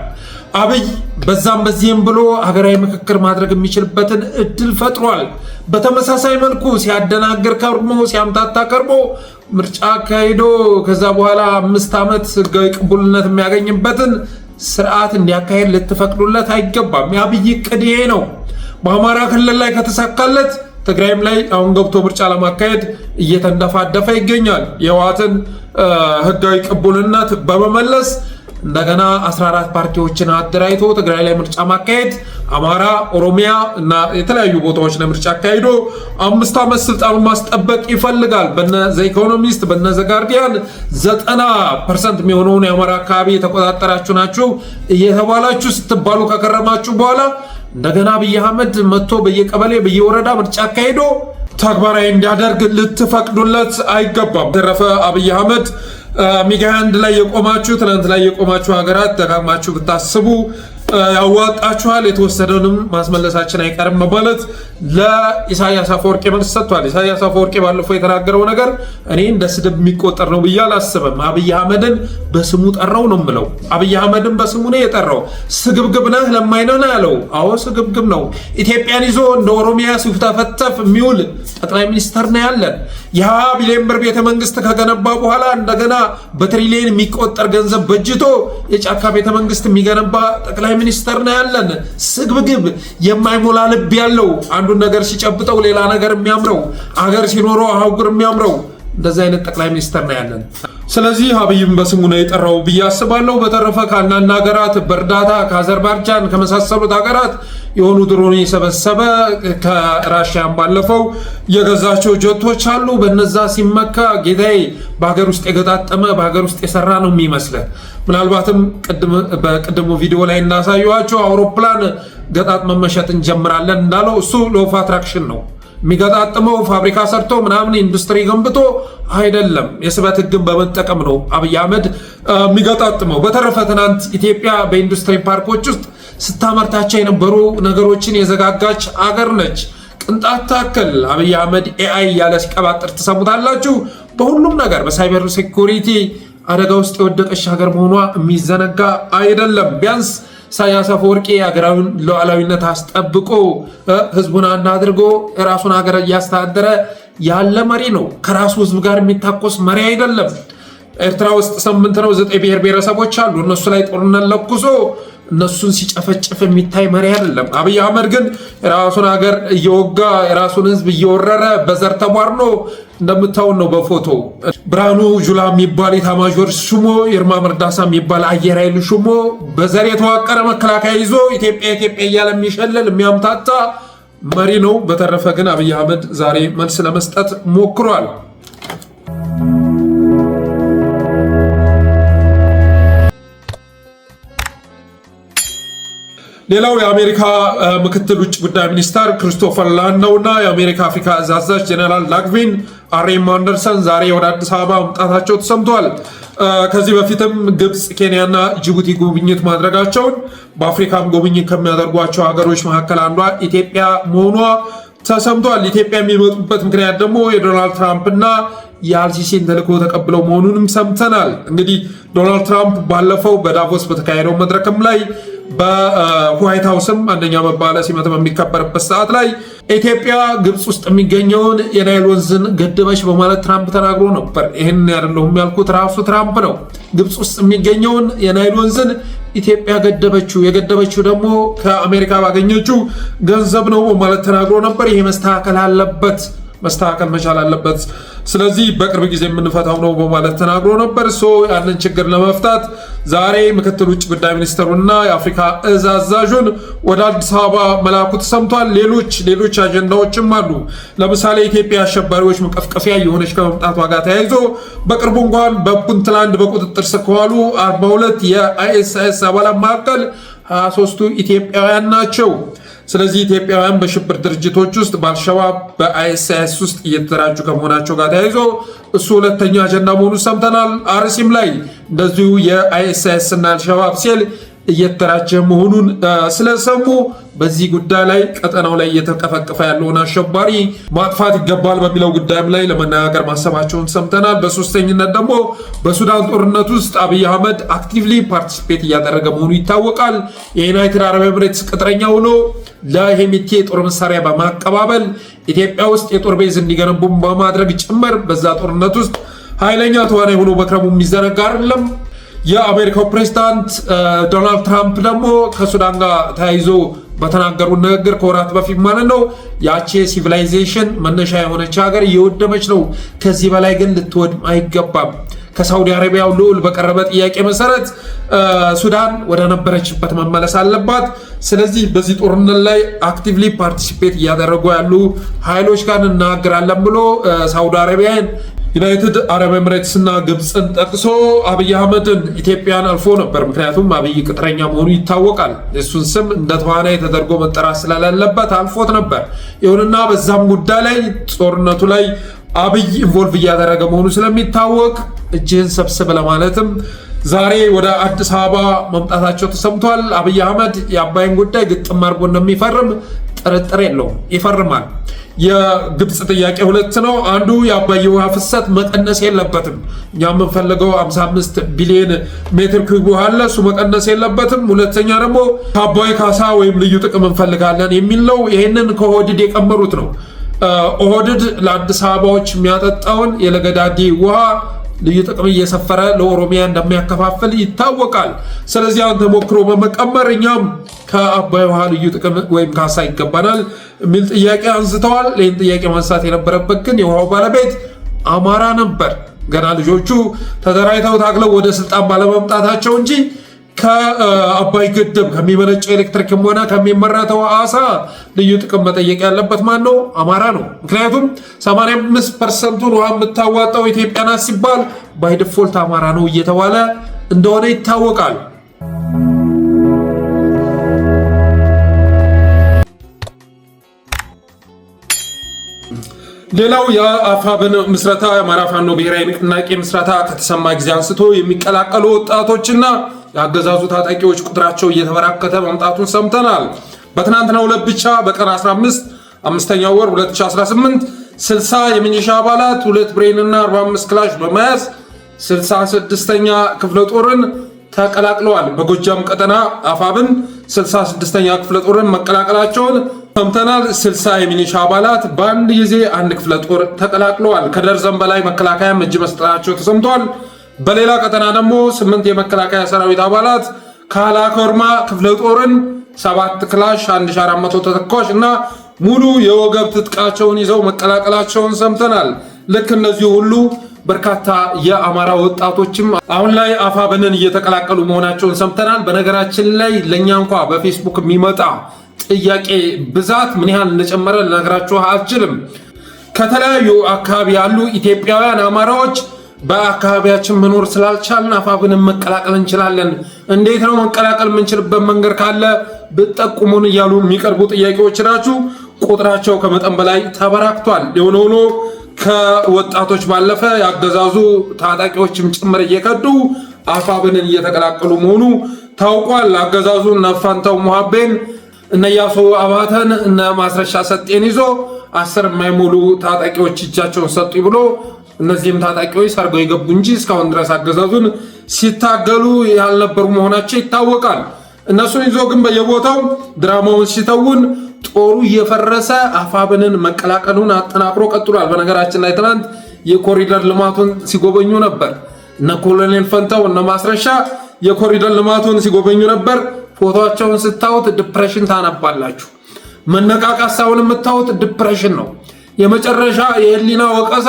አብይ በዛም በዚህም ብሎ ሀገራዊ ምክክር ማድረግ የሚችልበትን እድል ፈጥሯል። በተመሳሳይ መልኩ ሲያደናግር ከርሞ ሲያምታታ ከርሞ ምርጫ አካሂዶ ከዛ በኋላ 5 ዓመት ህጋዊ ቅቡልነት የሚያገኝበትን ስርዓት እንዲያካሄድ ልትፈቅዱለት አይገባም። የአብይ እቅድ ይሄ ነው። በአማራ ክልል ላይ ከተሳካለት ትግራይም ላይ አሁን ገብቶ ምርጫ ለማካሄድ እየተንደፋደፈ ይገኛል። የህወሓትን ህጋዊ ቅቡልነት በመመለስ እንደገና 14 ፓርቲዎችን አደራጅቶ ትግራይ ላይ ምርጫ ማካሄድ፣ አማራ፣ ኦሮሚያ እና የተለያዩ ቦታዎች ላይ ምርጫ አካሂዶ 5 ዓመት ስልጣኑን ማስጠበቅ ይፈልጋል። በነ ዘ ኢኮኖሚስት በነ ዘ ጋርዲያን 90% የሚሆነውን የአማራ አካባቢ የተቆጣጠራችሁ ናችሁ እየተባላችሁ ስትባሉ ከከረማችሁ በኋላ እንደገና አብይ አህመድ መጥቶ በየቀበሌ በየወረዳ ምርጫ አካሂዶ ተግባራዊ እንዲያደርግ ልትፈቅዱለት አይገባም። ተረፈ አብይ አህመድ ሚግ 21 ላይ የቆማችሁ ትናንት ላይ የቆማችሁ ሀገራት ደጋግማችሁ ብታስቡ ያዋጣችኋል። የተወሰደንም ማስመለሳችን አይቀርም በማለት ለኢሳያስ አፈወርቂ መልስ ሰጥቷል። ኢሳያስ አፈወርቂ ባለፈው የተናገረው ነገር እኔ እንደ ስድብ የሚቆጠር ነው ብዬ አላስብም። አብይ አህመድን በስሙ ጠራው ነው የምለው። አብይ አህመድን በስሙ ነው የጠራው። ስግብግብ ነህ ለማይነህ ነው ያለው። አዎ ስግብግብ ነው። ኢትዮጵያን ይዞ እንደ ኦሮሚያ ሲፍተፈተፍ የሚውል ጠቅላይ ሚኒስተር ነው ያለን። የ20 ቢሊዮን ብር ቤተ መንግስት ከገነባ በኋላ እንደገና በትሪሊየን የሚቆጠር ገንዘብ በጅቶ የጫካ ቤተ መንግስት የሚገነባ ጠቅላይ ሚኒስተር ነው ያለን። ስግብግብ የማይሞላ ልብ ያለው አንዱን ነገር ሲጨብጠው ሌላ ነገር የሚያምረው አገር ሲኖረው አህጉር የሚያምረው እንደዚህ አይነት ጠቅላይ ሚኒስተር ነው ያለን። ስለዚህ አብይም በስሙ ነው የጠራው ብዬ አስባለሁ። በተረፈ ከአንዳንድ ሀገራት በእርዳታ ከአዘርባይጃን ከመሳሰሉት ሀገራት የሆኑ ድሮን የሰበሰበ ከራሽያን ባለፈው የገዛቸው ጀቶች አሉ። በነዛ ሲመካ ጌታዬ በሀገር ውስጥ የገጣጠመ በሀገር ውስጥ የሰራ ነው የሚመስለው። ምናልባትም በቅድሙ ቪዲዮ ላይ እንዳሳየኋቸው አውሮፕላን ገጣጥመን መሸጥ እንጀምራለን እንዳለው እሱ ሎፍ አትራክሽን ነው የሚገጣጥመው። ፋብሪካ ሰርቶ ምናምን ኢንዱስትሪ ገንብቶ አይደለም። የስበት ህግን በመጠቀም ነው አብይ አህመድ የሚገጣጥመው። በተረፈ ትናንት ኢትዮጵያ በኢንዱስትሪ ፓርኮች ውስጥ ስታመርታቸው የነበሩ ነገሮችን የዘጋጋች አገር ነች። ቅንጣት ታክል አብይ አህመድ ኤአይ ያለ ሲቀባጥር ትሰሙታላችሁ። በሁሉም ነገር በሳይበር ሴኩሪቲ አደጋ ውስጥ የወደቀች ሀገር መሆኗ የሚዘነጋ አይደለም። ቢያንስ ኢሳያስ አፈወርቂ ሀገራዊን ሉዓላዊነት አስጠብቆ ህዝቡን አንድ አድርጎ የራሱን ሀገር እያስተዳደረ ያለ መሪ ነው። ከራሱ ህዝብ ጋር የሚታኮስ መሪ አይደለም። ኤርትራ ውስጥ 8 ነው 9 ብሔር ብሔረሰቦች አሉ። እነሱ ላይ ጦርነት ለኩሶ እነሱን ሲጨፈጭፍ የሚታይ መሪ አይደለም። አብይ አህመድ ግን የራሱን ሀገር እየወጋ የራሱን ህዝብ እየወረረ በዘር ተቧርኖ እንደምታውን ነው። በፎቶ ብርሃኑ ጁላ የሚባል ኢታማዦር ሹሞ፣ ይርማ መርዳሳ የሚባል አየር ኃይል ሹሞ በዘር የተዋቀረ መከላከያ ይዞ ኢትዮጵያ ኢትዮጵያ እያለ የሚሸልል የሚያምታታ መሪ ነው። በተረፈ ግን አብይ አህመድ ዛሬ መልስ ለመስጠት ሞክሯል። ሌላው የአሜሪካ ምክትል ውጭ ጉዳይ ሚኒስተር ክሪስቶፈር ላንደው እና የአሜሪካ አፍሪካ እዝ አዛዥ ጀነራል ላግቪን አሬም አንደርሰን ዛሬ ወደ አዲስ አበባ መምጣታቸው ተሰምቷል። ከዚህ በፊትም ግብፅ፣ ኬንያና ጅቡቲ ጉብኝት ማድረጋቸውን በአፍሪካም ጉብኝት ከሚያደርጓቸው ሀገሮች መካከል አንዷ ኢትዮጵያ መሆኗ ተሰምቷል። ኢትዮጵያ የሚመጡበት ምክንያት ደግሞ የዶናልድ ትራምፕና የአልሲሲን ተልዕኮ ተቀብለው መሆኑንም ሰምተናል። እንግዲህ ዶናልድ ትራምፕ ባለፈው በዳቮስ በተካሄደው መድረክም ላይ በዋይት ሃውስም አንደኛ መባለ ሲመት በሚከበርበት ሰዓት ላይ ኢትዮጵያ ግብፅ ውስጥ የሚገኘውን የናይል ወንዝን ገደበች በማለት ትራምፕ ተናግሮ ነበር። ይህን ያደለሁም ያልኩት ራሱ ትራምፕ ነው። ግብፅ ውስጥ የሚገኘውን የናይል ወንዝን ኢትዮጵያ ገደበችው፣ የገደበችው ደግሞ ከአሜሪካ ባገኘችው ገንዘብ ነው በማለት ተናግሮ ነበር። ይሄ መስተካከል አለበት፣ መስተካከል መቻል አለበት። ስለዚህ በቅርብ ጊዜ የምንፈታው ነው በማለት ተናግሮ ነበር። ያንን ችግር ለመፍታት ዛሬ ምክትል ውጭ ጉዳይ ሚኒስትሩና የአፍሪካ እዝ አዛዡን ወደ አዲስ አበባ መላኩ ተሰምቷል። ሌሎች አጀንዳዎችም አሉ። ለምሳሌ ኢትዮጵያ አሸባሪዎች መቀፍቀፊያ የሆነች ከመምጣቷ ጋር ተያይዞ በቅርቡ እንኳን በፑንትላንድ በቁጥጥር ስር ከዋሉ 42 የአይኤስአይኤስ አባላት መካከል 23ቱ ኢትዮጵያውያን ናቸው። ስለዚህ ኢትዮጵያውያን በሽብር ድርጅቶች ውስጥ በአልሸባብ በአይኤስአይኤስ ውስጥ እየተደራጁ ከመሆናቸው ጋር ተያይዞ እሱ ሁለተኛ አጀንዳ መሆኑን ሰምተናል። አርሲም ላይ እንደዚሁ የአይኤስአይኤስ እና አልሸባብ ሴል እየተደራጀ መሆኑን ስለሰሙ በዚህ ጉዳይ ላይ ቀጠናው ላይ እየተቀፈቀፈ ያለውን አሸባሪ ማጥፋት ይገባል በሚለው ጉዳይም ላይ ለመነጋገር ማሰባቸውን ሰምተናል። በሶስተኝነት ደግሞ በሱዳን ጦርነት ውስጥ አብይ አህመድ አክቲቭሊ ፓርቲሲፔት እያደረገ መሆኑ ይታወቃል። የዩናይትድ አረብ ኤምሬትስ ቅጥረኛ ሆኖ ለሄሜቲ የጦር መሳሪያ በማቀባበል ኢትዮጵያ ውስጥ የጦር ቤዝ እንዲገነቡ በማድረግ ጭምር በዛ ጦርነት ውስጥ ኃይለኛ ተዋናይ ሆኖ መክረሙ የሚዘነጋ አይደለም። የአሜሪካው ፕሬዝዳንት ዶናልድ ትራምፕ ደግሞ ከሱዳን ጋር ተያይዞ በተናገሩ ንግግር ከወራት በፊት ማለት ነው ያቺ ሲቪላይዜሽን መነሻ የሆነች ሀገር እየወደመች ነው፣ ከዚህ በላይ ግን ልትወድም አይገባም። ከሳውዲ አረቢያው ልዑል በቀረበ ጥያቄ መሰረት ሱዳን ወደ ነበረችበት መመለስ አለባት። ስለዚህ በዚህ ጦርነት ላይ አክቲቭሊ ፓርቲሲፔት እያደረጉ ያሉ ኃይሎች ጋር እናገራለን ብሎ ሳውዲ አረቢያን ዩናይትድ አረብ ኤምሬትስ እና ግብፅን ጠቅሶ አብይ አህመድን ኢትዮጵያን አልፎ ነበር። ምክንያቱም አብይ ቅጥረኛ መሆኑ ይታወቃል። የእሱን ስም እንደ ተዋናይ ተደርጎ መጠራት ስለሌለበት አልፎት ነበር። ይሁንና በዛም ጉዳይ ላይ ጦርነቱ ላይ አብይ ኢንቮልቭ እያደረገ መሆኑ ስለሚታወቅ እጅህን ሰብስብ ለማለትም ዛሬ ወደ አዲስ አበባ መምጣታቸው ተሰምቷል። አብይ አህመድ የአባይን ጉዳይ ግጥም አድርጎ እንደሚፈርም ጥርጥር የለውም፣ ይፈርማል። የግብፅ ጥያቄ ሁለት ነው። አንዱ የአባይ ውሃ ፍሰት መቀነስ የለበትም። እኛ የምንፈልገው 55 ቢሊዮን ሜትር ኩብ ውሃ አለ፣ እሱ መቀነስ የለበትም። ሁለተኛ ደግሞ ከአባይ ካሳ ወይም ልዩ ጥቅም እንፈልጋለን የሚል ነው። ይህንን ከኦህዴድ የቀመሩት ነው። ኦህዴድ ለአዲስ አበባዎች የሚያጠጣውን የለገዳዲ ውሃ ልዩ ጥቅም እየሰፈረ ለኦሮሚያ እንደሚያከፋፍል ይታወቃል። ስለዚህ አንተ ሞክሮ በመቀመር እኛም ከአባይ ውሃ ልዩ ጥቅም ወይም ካሳ ይገባናል የሚል ጥያቄ አንስተዋል። ይህን ጥያቄ ማንሳት የነበረበት ግን የውሃው ባለቤት አማራ ነበር። ገና ልጆቹ ተደራጅተው ታግለው ወደ ስልጣን ባለመምጣታቸው እንጂ ከአባይ ግድብ ከሚመነጨው ኤሌክትሪክም ሆነ ከሚመረተው አሳ ልዩ ጥቅም መጠየቅ ያለበት ማን ነው? አማራ ነው። ምክንያቱም 85%ን ውሃ የምታዋጣው ኢትዮጵያ ናት ሲባል ባይ ዲፎልት አማራ ነው እየተባለ እንደሆነ ይታወቃል። ሌላው የአፋብን ምስረታ የአማራ ፋኖ ብሔራዊ ንቅናቄ ምስረታ ከተሰማ ጊዜ አንስቶ የሚቀላቀሉ ወጣቶችና የአገዛዙ ታጣቂዎች ቁጥራቸው እየተበራከተ መምጣቱን ሰምተናል። በትናንትናው ዕለት ብቻ በቀን 15 5ኛው ወር 2018 60 የሚኒሻ አባላት 2 ብሬንና 45 ክላሽ በመያዝ 66ኛ ክፍለ ጦርን ተቀላቅለዋል። በጎጃም ቀጠና አፋብን 66ኛ ክፍለ ጦርን መቀላቀላቸውን ሰምተናል። 60 የሚኒሻ አባላት በአንድ ጊዜ አንድ ክፍለ ጦር ተቀላቅለዋል። ከደርዘን በላይ መከላከያም እጅ መስጠታቸው ተሰምቷል። በሌላ ቀጠና ደግሞ 8 የመከላከያ ሰራዊት አባላት ካላኮርማ ክፍለ ጦርን 7 ክላሽ 1400 ተተኳሽ እና ሙሉ የወገብ ትጥቃቸውን ይዘው መቀላቀላቸውን ሰምተናል። ልክ እነዚህ ሁሉ በርካታ የአማራ ወጣቶችም አሁን ላይ አፋብንን እየተቀላቀሉ መሆናቸውን ሰምተናል። በነገራችን ላይ ለእኛ እንኳ በፌስቡክ የሚመጣ ጥያቄ ብዛት ምን ያህል እንደጨመረ ልነግራችሁ አልችልም። ከተለያዩ አካባቢ ያሉ ኢትዮጵያውያን አማራዎች በአካባቢያችን መኖር ስላልቻልን አፋብንን መቀላቀል እንችላለን፣ እንዴት ነው መቀላቀል የምንችልበት መንገድ ካለ ብትጠቁሙን እያሉ የሚቀርቡ ጥያቄዎች ናቸው። ቁጥራቸው ከመጠን በላይ ተበራክቷል። የሆነ ሆኖ ከወጣቶች ባለፈ ያገዛዙ ታጣቂዎችም ጭምር እየከዱ አፋብንን እየተቀላቀሉ መሆኑ ታውቋል። አገዛዙ እነ ፋንታው ሙሃቤን እነ ያሶ አባተን እነ ማስረሻ ሰጤን ይዞ 10 የማይሞሉ ታጣቂዎች እጃቸውን ሰጡ ብሎ እነዚህም ታጣቂዎች ሰርገው የገቡ እንጂ እስካሁን ድረስ አገዛዙን ሲታገሉ ያልነበሩ መሆናቸው ይታወቃል። እነሱን ይዞ ግን በየቦታው ድራማውን ሲተውን ጦሩ እየፈረሰ አፋብንን መቀላቀሉን አጠናክሮ ቀጥሏል። በነገራችን ላይ ትናንት የኮሪደር ልማቱን ሲጎበኙ ነበር። እነ ኮሎኔል ፈንታው እነ ማስረሻ የኮሪደር ልማቱን ሲጎበኙ ነበር። ፎቶቸውን ስታዩት ዲፕሬሽን ታነባላችሁ። መነቃቃት ሳይሆን የምታዩት ዲፕሬሽን ነው። የመጨረሻ የህሊና ወቀሳ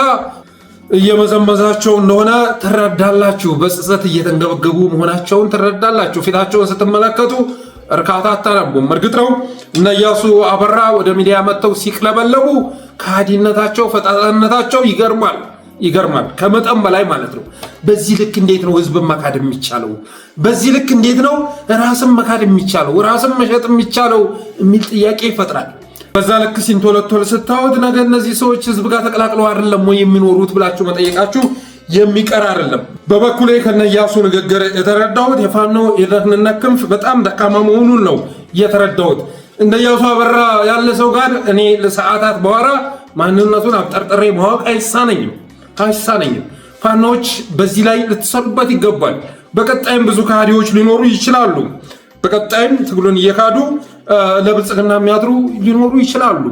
እየመዘመዛቸው እንደሆነ ትረዳላችሁ። በጽጸት እየተንገበገቡ መሆናቸውን ትረዳላችሁ። ፊታቸውን ስትመለከቱ እርካታ አታነቡም። እርግጥ ነው እነ ኢያሱ አበራ ወደ ሚዲያ መጥተው ሲቅለበለቡ ከሃዲነታቸው ፈጣጣነታቸው ይገርማል። ይገርማል። ከመጠን በላይ ማለት ነው። በዚህ ልክ እንዴት ነው ህዝብን መካድ የሚቻለው? በዚህ ልክ እንዴት ነው ራስን መካድ የሚቻለው? ራስን መሸጥ የሚቻለው የሚል ጥያቄ ይፈጥራል። በዛ ልክ ሲንቶለቶል ስታወት ነገ እነዚህ ሰዎች ህዝብ ጋር ተቀላቅለው አይደለም ወይ የሚኖሩት ብላችሁ መጠየቃችሁ የሚቀር አይደለም። በበኩሌ ከነያሱ ንግግር የተረዳሁት የፋኖ የደህንነት ክንፍ በጣም ደካማ መሆኑን ነው የተረዳሁት። እንደ ኢያሱ አበራ ያለ ሰው ጋር እኔ ለሰዓታት በኋላ ማንነቱን አብጠርጥሬ ማወቅ አይሳነኝም። ፋኖች በዚህ ላይ ልትሰሩበት ይገባል። በቀጣይም ብዙ ከሃዲዎች ሊኖሩ ይችላሉ። በቀጣይም ትግሉን እየካዱ ለብልጽግና የሚያድሩ ሊኖሩ ይችላሉ።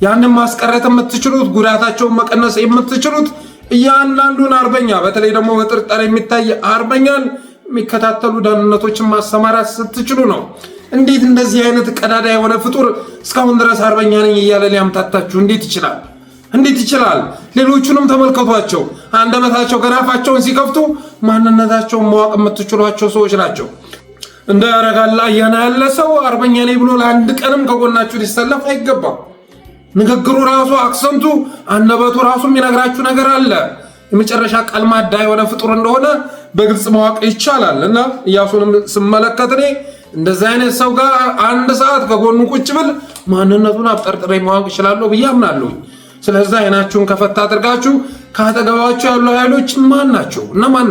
ያንን ማስቀረት የምትችሉት ጉዳታቸውን መቀነስ የምትችሉት እያንዳንዱን አርበኛ በተለይ ደግሞ በጥርጣሬ የሚታይ አርበኛን የሚከታተሉ ደህንነቶችን ማሰማራት ስትችሉ ነው። እንዴት እንደዚህ አይነት ቀዳዳ የሆነ ፍጡር እስካሁን ድረስ አርበኛ ነኝ እያለ ሊያምታታችሁ እንዴት ይችላል? ሌሎቹንም ተመልከቷቸው። አንደበታቸው ገናፋቸውን ሲከፍቱ ማንነታቸውን ማወቅ የምትችሏቸው ሰዎች ናቸው። እንደ ያረጋላ አያና ያለ ሰው አርበኛ ነኝ ብሎ ለአንድ ቀንም ከጎናችሁ ሊሰለፍ አይገባም። ንግግሩ ራሱ አክሰንቱ፣ አንደበቱ ራሱ የሚነግራችሁ ነገር አለ። የመጨረሻ ቀልማዳ የሆነ ፍጡር እንደሆነ በግልጽ ማወቅ ይቻላል። እና ኢያሱንም ስመለከት እኔ እንደዚህ አይነት ሰው ጋር አንድ ሰዓት ከጎኑ ቁጭ ብል ማንነቱን አብጠርጥሬ ማወቅ እችላለሁ ብዬ አምናለሁ። ስለዚህ አይናችሁን ከፈታ አድርጋችሁ ካጠገባችሁ ያሉ ኃይሎች እነማን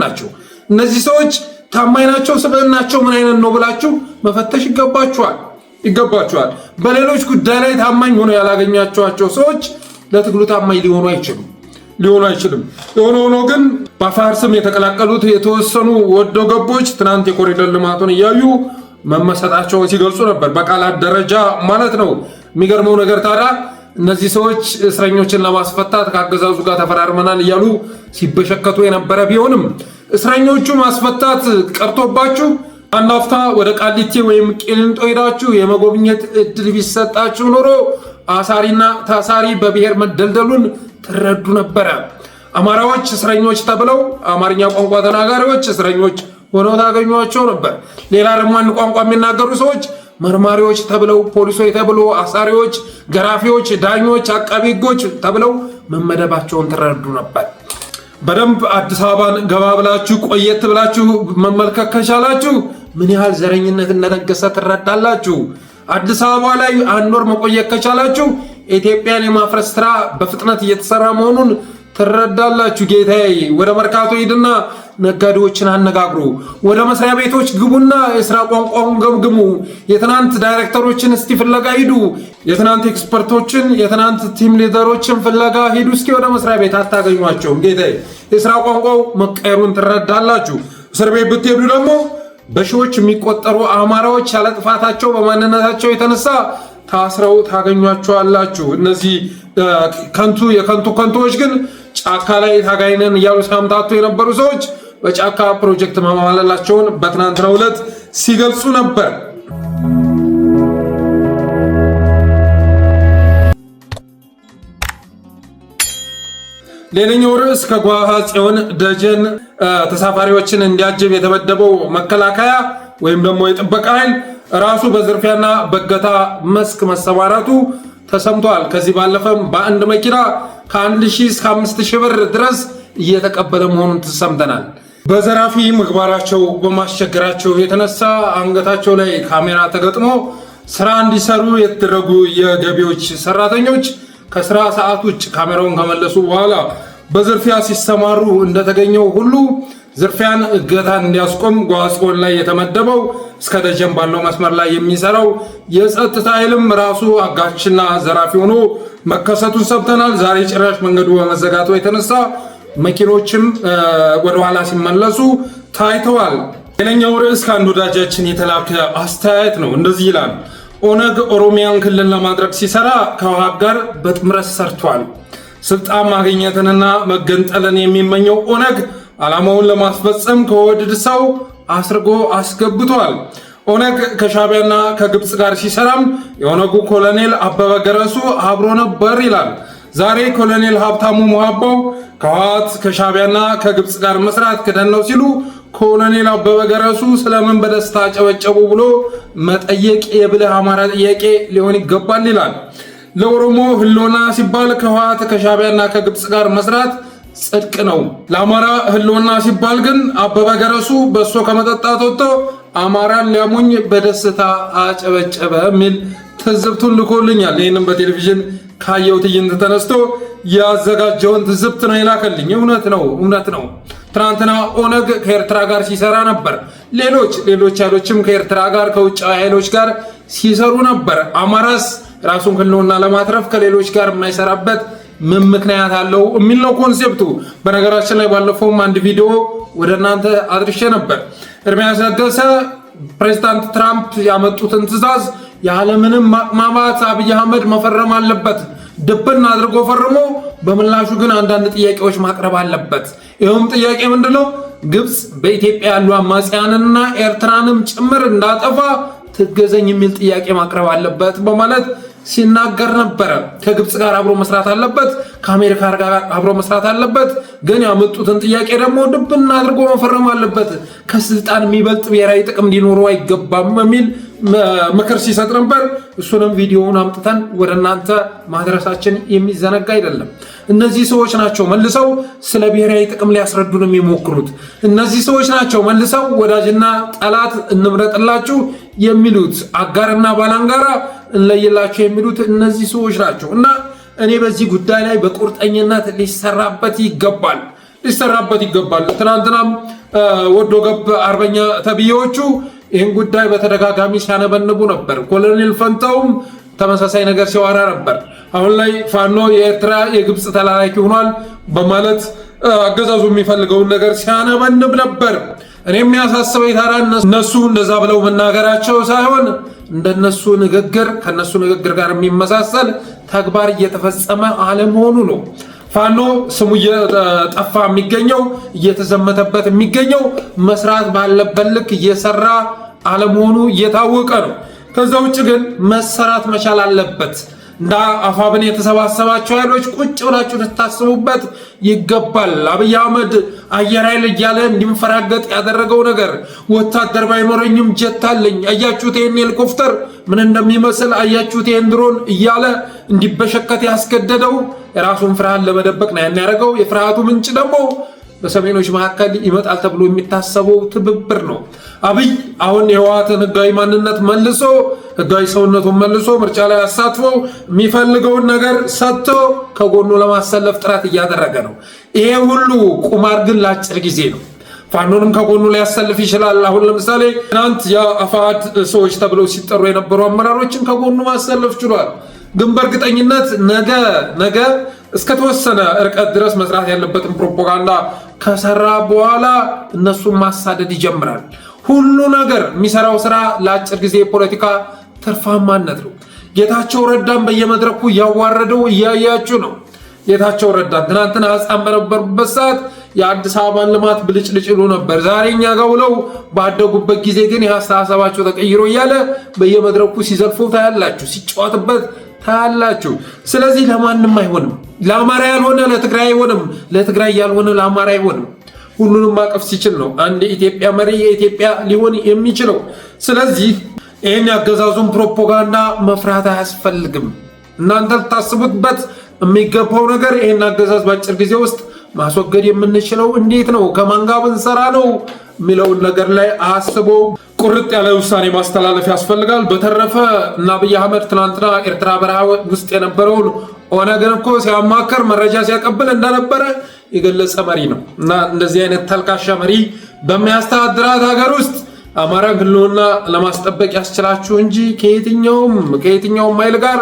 ናቸው? እነዚህ ሰዎች ታማኝ ናቸው? ስብዕናቸው ምን አይነት ነው ብላችሁ መፈተሽ ይገባችኋል። በሌሎች ጉዳይ ላይ ታማኝ ሆኖ ያላገኛቸዋቸው ሰዎች ለትግሉ ታማኝ ሊሆኑ አይችሉም። የሆነ ሆኖ ግን በአፋር ስም የተቀላቀሉት የተወሰኑ ወዶ ገቦች ትናንት የኮሪደር ልማቱን እያዩ መመሰጣቸውን ሲገልጹ ነበር፣ በቃላት ደረጃ ማለት ነው። የሚገርመው ነገር ታዲያ እነዚህ ሰዎች እስረኞችን ለማስፈታት ከአገዛዙ ጋር ተፈራርመናል እያሉ ሲበሸከቱ የነበረ ቢሆንም እስረኞቹ ማስፈታት ቀርቶባችሁ አንድ አፍታ ወደ ቃሊቲ ወይም ቂሊንጦ ሄዳችሁ የመጎብኘት እድል ቢሰጣችሁ ኖሮ አሳሪና ታሳሪ በብሔር መደልደሉን ትረዱ ነበረ። አማራዎች እስረኞች ተብለው አማርኛ ቋንቋ ተናጋሪዎች እስረኞች ሆነው ታገኟቸው ነበር። ሌላ ደግሞ አንድ ቋንቋ የሚናገሩ ሰዎች መርማሪዎች ተብለው፣ ፖሊሶች ተብለው፣ አሳሪዎች፣ ገራፊዎች፣ ዳኞች፣ አቃቢ ሕጎች ተብለው መመደባቸውን ትረዱ ነበር። በደንብ አዲስ አበባን ገባ ብላችሁ ቆየት ብላችሁ መመልከት ከቻላችሁ ምን ያህል ዘረኝነት እንደነገሰ ትረዳላችሁ። አዲስ አበባ ላይ አንድ ወር መቆየት ከቻላችሁ ኢትዮጵያን የማፍረስ ስራ በፍጥነት እየተሰራ መሆኑን ትረዳላችሁ። ጌታዬ ወደ መርካቶ ሂድና ነጋዴዎችን አነጋግሩ። ወደ መስሪያ ቤቶች ግቡና የስራ ቋንቋውን ገምግሙ። የትናንት ዳይሬክተሮችን እስቲ ፍለጋ ሂዱ። የትናንት ኤክስፐርቶችን፣ የትናንት ቲም ሊደሮችን ፍለጋ ሂዱ። እስኪ ወደ መስሪያ ቤት አታገኟቸውም። ጌታዬ የስራ ቋንቋው መቀየሩን ትረዳላችሁ። እስር ቤት ብትሄዱ ደግሞ በሺዎች የሚቆጠሩ አማራዎች ያለ ጥፋታቸው በማንነታቸው የተነሳ ታስረው ታገኟቸዋላችሁ። እነዚህ ከንቶዎች ግን ጫካ ላይ ታጋይነን እያሉ ሲያምታቱ የነበሩ ሰዎች በጫካ ፕሮጀክት ማማለላቸውን በትናንትናው ዕለት ሲገልጹ ነበር። ሌላኛው ርዕስ ከጓሃ ጽዮን ደጀን ተሳፋሪዎችን እንዲያጅብ የተመደበው መከላከያ ወይም ደግሞ የጥበቃ ኃይል ራሱ በዝርፊያና በእገታ መስክ መሰማራቱ ተሰምቷል። ከዚህ ባለፈም በአንድ መኪና ከ1000 እስከ 5000 ብር ድረስ እየተቀበለ መሆኑን ተሰምተናል። በዘራፊ ምግባራቸው በማስቸገራቸው የተነሳ አንገታቸው ላይ ካሜራ ተገጥሞ ስራ እንዲሰሩ የተደረጉ የገቢዎች ሰራተኞች ከስራ ሰዓት ውጭ ካሜራውን ከመለሱ በኋላ በዝርፊያ ሲሰማሩ እንደተገኘው ሁሉ ዝርፊያን፣ እገታን እንዲያስቆም ጓሃ ጽዮን ላይ የተመደበው እስከ ደጀን ባለው መስመር ላይ የሚሰራው የጸጥታ ኃይልም ራሱ አጋችና ዘራፊ ሆኖ መከሰቱን ሰምተናል። ዛሬ ጭራሽ መንገዱ በመዘጋቱ የተነሳ መኪኖችም ወደኋላ ሲመለሱ ታይተዋል። ሌላኛው ርዕስ ከአንድ ወዳጃችን የተላከ አስተያየት ነው። እንደዚህ ይላል። ኦነግ ኦሮሚያን ክልል ለማድረግ ሲሰራ ከህወሓት ጋር በጥምረት ሰርቷል። ስልጣን ማግኘትንና መገንጠልን የሚመኘው ኦነግ ዓላማውን ለማስፈጸም ከወድድ ሰው አስርጎ አስገብቷል። ኦነግ ከሻዕቢያና ከግብፅ ጋር ሲሰራም የኦነጉ ኮሎኔል አበበ ገረሱ አብሮ ነበር ይላል። ዛሬ ኮሎኔል ሀብታሙ ሙሃባው ከህወሓት ከሻዕቢያና ከግብፅ ጋር መስራት ክደን ነው ሲሉ ኮሎኔል አበበ ገረሱ ስለምን በደስታ ጨበጨቡ ብሎ መጠየቅ የብልህ አማራ ጥያቄ ሊሆን ይገባል ይላል። ለኦሮሞ ህልውና ሲባል ከህወሓት ከሻዕቢያና ከግብፅ ጋር መስራት ጽድቅ ነው። ለአማራ ህልውና ሲባል ግን አበበ ገረሱ በሶ ከመጠጣት ወጥቶ አማራን ሊያሙኝ በደስታ አጨበጨበ የሚል ትዝብቱን ልኮልኛል። ይህንም በቴሌቪዥን ካየው ትዕይንት ተነስቶ ያዘጋጀውን ትዝብት ነው የላከልኝ። እውነት ነው። ትናንትና ኦነግ ከኤርትራ ጋር ሲሰራ ነበር። ሌሎች ኃይሎችም ከኤርትራ ጋር ከውጭ ኃይሎች ጋር ሲሰሩ ነበር። አማራስ ራሱን ህልውና ለማትረፍ ከሌሎች ጋር የማይሰራበት ምን ምክንያት አለው የሚል ነው ኮንሴፕቱ። በነገራችን ላይ ባለፈውም አንድ ቪዲዮ ወደ እናንተ አድርሼ ነበር። ኤርሚያስ ለገሰ ፕሬዝዳንት ትራምፕ ያመጡትን ትዕዛዝ ያለምንም ማቅማማት አብይ አህመድ መፈረም አለበት። ድብን አድርጎ ፈርሞ በምላሹ ግን አንዳንድ ጥያቄዎች ማቅረብ አለበት። ይኸውም ጥያቄ ምንድነው? ግብፅ በኢትዮጵያ ያሉ አማጽያንና ኤርትራንም ጭምር እንዳጠፋ ትገዘኝ የሚል ጥያቄ ማቅረብ አለበት በማለት ሲናገር ነበረ። ከግብፅ ጋር አብሮ መስራት አለበት፣ ከአሜሪካ ጋር አብሮ መስራት አለበት። ግን ያመጡትን ጥያቄ ደግሞ ድብና አድርጎ መፈረም አለበት። ከስልጣን የሚበልጥ ብሔራዊ ጥቅም ሊኖረው አይገባም የሚል ምክር ሲሰጥ ነበር። እሱንም ቪዲዮውን አምጥተን ወደ እናንተ ማድረሳችን የሚዘነጋ አይደለም። እነዚህ ሰዎች ናቸው መልሰው ስለ ብሔራዊ ጥቅም ሊያስረዱን የሚሞክሩት። እነዚህ ሰዎች ናቸው መልሰው ወዳጅና ጠላት እንምረጥላችሁ የሚሉት፣ አጋርና ባላንጋራ እንለይላችሁ የሚሉት እነዚህ ሰዎች ናቸው። እና እኔ በዚህ ጉዳይ ላይ በቁርጠኝነት ሊሰራበት ይገባል። ትናንትናም ወዶ ገብ አርበኛ ተብዬዎቹ ይህን ጉዳይ በተደጋጋሚ ሲያነበንቡ ነበር። ኮሎኔል ፈንታውም ተመሳሳይ ነገር ሲዋራ ነበር። አሁን ላይ ፋኖ የኤርትራ የግብፅ ተላላኪ ሆኗል በማለት አገዛዙ የሚፈልገውን ነገር ሲያነበንብ ነበር። እኔ የሚያሳስበኝ ታዲያ እነሱ እንደዛ ብለው መናገራቸው ሳይሆን እንደነሱ ንግግር ከነሱ ንግግር ጋር የሚመሳሰል ተግባር እየተፈጸመ አለመሆኑ ነው። ፋኖ ስሙ እየጠፋ የሚገኘው እየተዘመተበት የሚገኘው መስራት ባለበት ልክ እየሰራ አለመሆኑ እየታወቀ ነው። ከዛ ውጭ ግን መሰራት መቻል አለበት። እንደ አፋብን የተሰባሰባቸው ኃይሎች ቁጭ ብላችሁ ልታስቡበት ይገባል። አብይ አህመድ አየር ኃይል እያለ እንዲንፈራገጥ ያደረገው ነገር ወታደር ባይኖረኝም ጀት አለኝ፣ አያችሁት ይህን ሄሊኮፕተር ምን እንደሚመስል፣ አያችሁት ይህን ድሮን እያለ እንዲበሸከት ያስገደደው የራሱን ፍርሃት ለመደበቅ ነው ያን ያደረገው። የፍርሃቱ ምንጭ ደግሞ በሰሜኖች መካከል ይመጣል ተብሎ የሚታሰበው ትብብር ነው። አብይ አሁን የህወሓትን ህጋዊ ማንነት መልሶ ህጋዊ ሰውነቱን መልሶ ምርጫ ላይ አሳትፎ የሚፈልገውን ነገር ሰጥቶ ከጎኑ ለማሰለፍ ጥረት እያደረገ ነው። ይሄ ሁሉ ቁማር ግን ለአጭር ጊዜ ነው። ፋኖንም ከጎኑ ሊያሰልፍ ይችላል። አሁን ለምሳሌ ትናንት የአፋሕድ ሰዎች ተብለው ሲጠሩ የነበሩ አመራሮችን ከጎኑ ማሰለፍ ችሏል። ግን በእርግጠኝነት ነገ እስከተወሰነ ርቀት ድረስ መስራት ያለበትን ፕሮፓጋንዳ ከሰራ በኋላ እነሱን ማሳደድ ይጀምራል። ሁሉ ነገር የሚሰራው ስራ ለአጭር ጊዜ የፖለቲካ ትርፋማነት ነው። ጌታቸው ረዳን በየመድረኩ እያዋረደው እያያችሁ ነው። ጌታቸው ረዳን ትናንትና ህፃን በነበሩበት ሰዓት የአዲስ አበባን ልማት ብልጭልጭ ይሉ ነበር። ዛሬ እኛ ጋር ውለው ባደጉበት ጊዜ ግን የአስተሳሰባቸው ተቀይሮ እያለ በየመድረኩ ሲዘልፉ ታያላችሁ፣ ሲጫወትበት ታያላችሁ። ስለዚህ ለማንም አይሆንም። ለአማራ ያልሆነ ለትግራይ አይሆንም፣ ለትግራይ ያልሆነ ለአማራ አይሆንም። ሁሉንም ማቀፍ ሲችል ነው አንድ የኢትዮጵያ መሪ የኢትዮጵያ ሊሆን የሚችለው። ስለዚህ ይህን ያገዛዙን ፕሮፓጋንዳ መፍራት አያስፈልግም። እናንተ ልታስቡበት የሚገባው ነገር ይህን አገዛዝ በአጭር ጊዜ ውስጥ ማስወገድ የምንችለው እንዴት ነው፣ ከማን ጋር ብንሰራ ነው የሚለውን ነገር ላይ አስቦ ቁርጥ ያለ ውሳኔ ማስተላለፍ ያስፈልጋል። በተረፈ እና አብይ አህመድ ትናንትና ኤርትራ በረሃ ውስጥ የነበረውን ኦነግን እኮ ሲያማከር መረጃ ሲያቀብል እንደነበረ የገለጸ መሪ ነው እና እንደዚህ አይነት ተልካሻ መሪ በሚያስተዳድራት ሀገር ውስጥ አማራ ህልውና ለማስጠበቅ ያስችላችሁ እንጂ ከየትኛውም ኃይል ጋር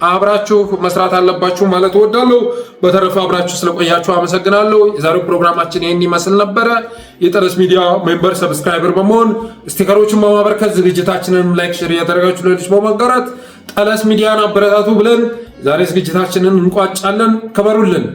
አብራችሁ መስራት አለባችሁ ማለት እወዳለሁ። በተረፈ አብራችሁ ስለቆያችሁ አመሰግናለሁ። የዛሬው ፕሮግራማችን ይህን ይመስል ነበረ። የጠለስ ሚዲያ ሜምበር ሰብስክራይበር በመሆን ስቲከሮችን በማበርከት ዝግጅታችንን ላይክ፣ ሼር እያደረጋችሁ ለሌሎች በማጋራት ጠለስ ሚዲያን አበረታቱ ብለን ዛሬ ዝግጅታችንን እንቋጫለን። ከበሩልን።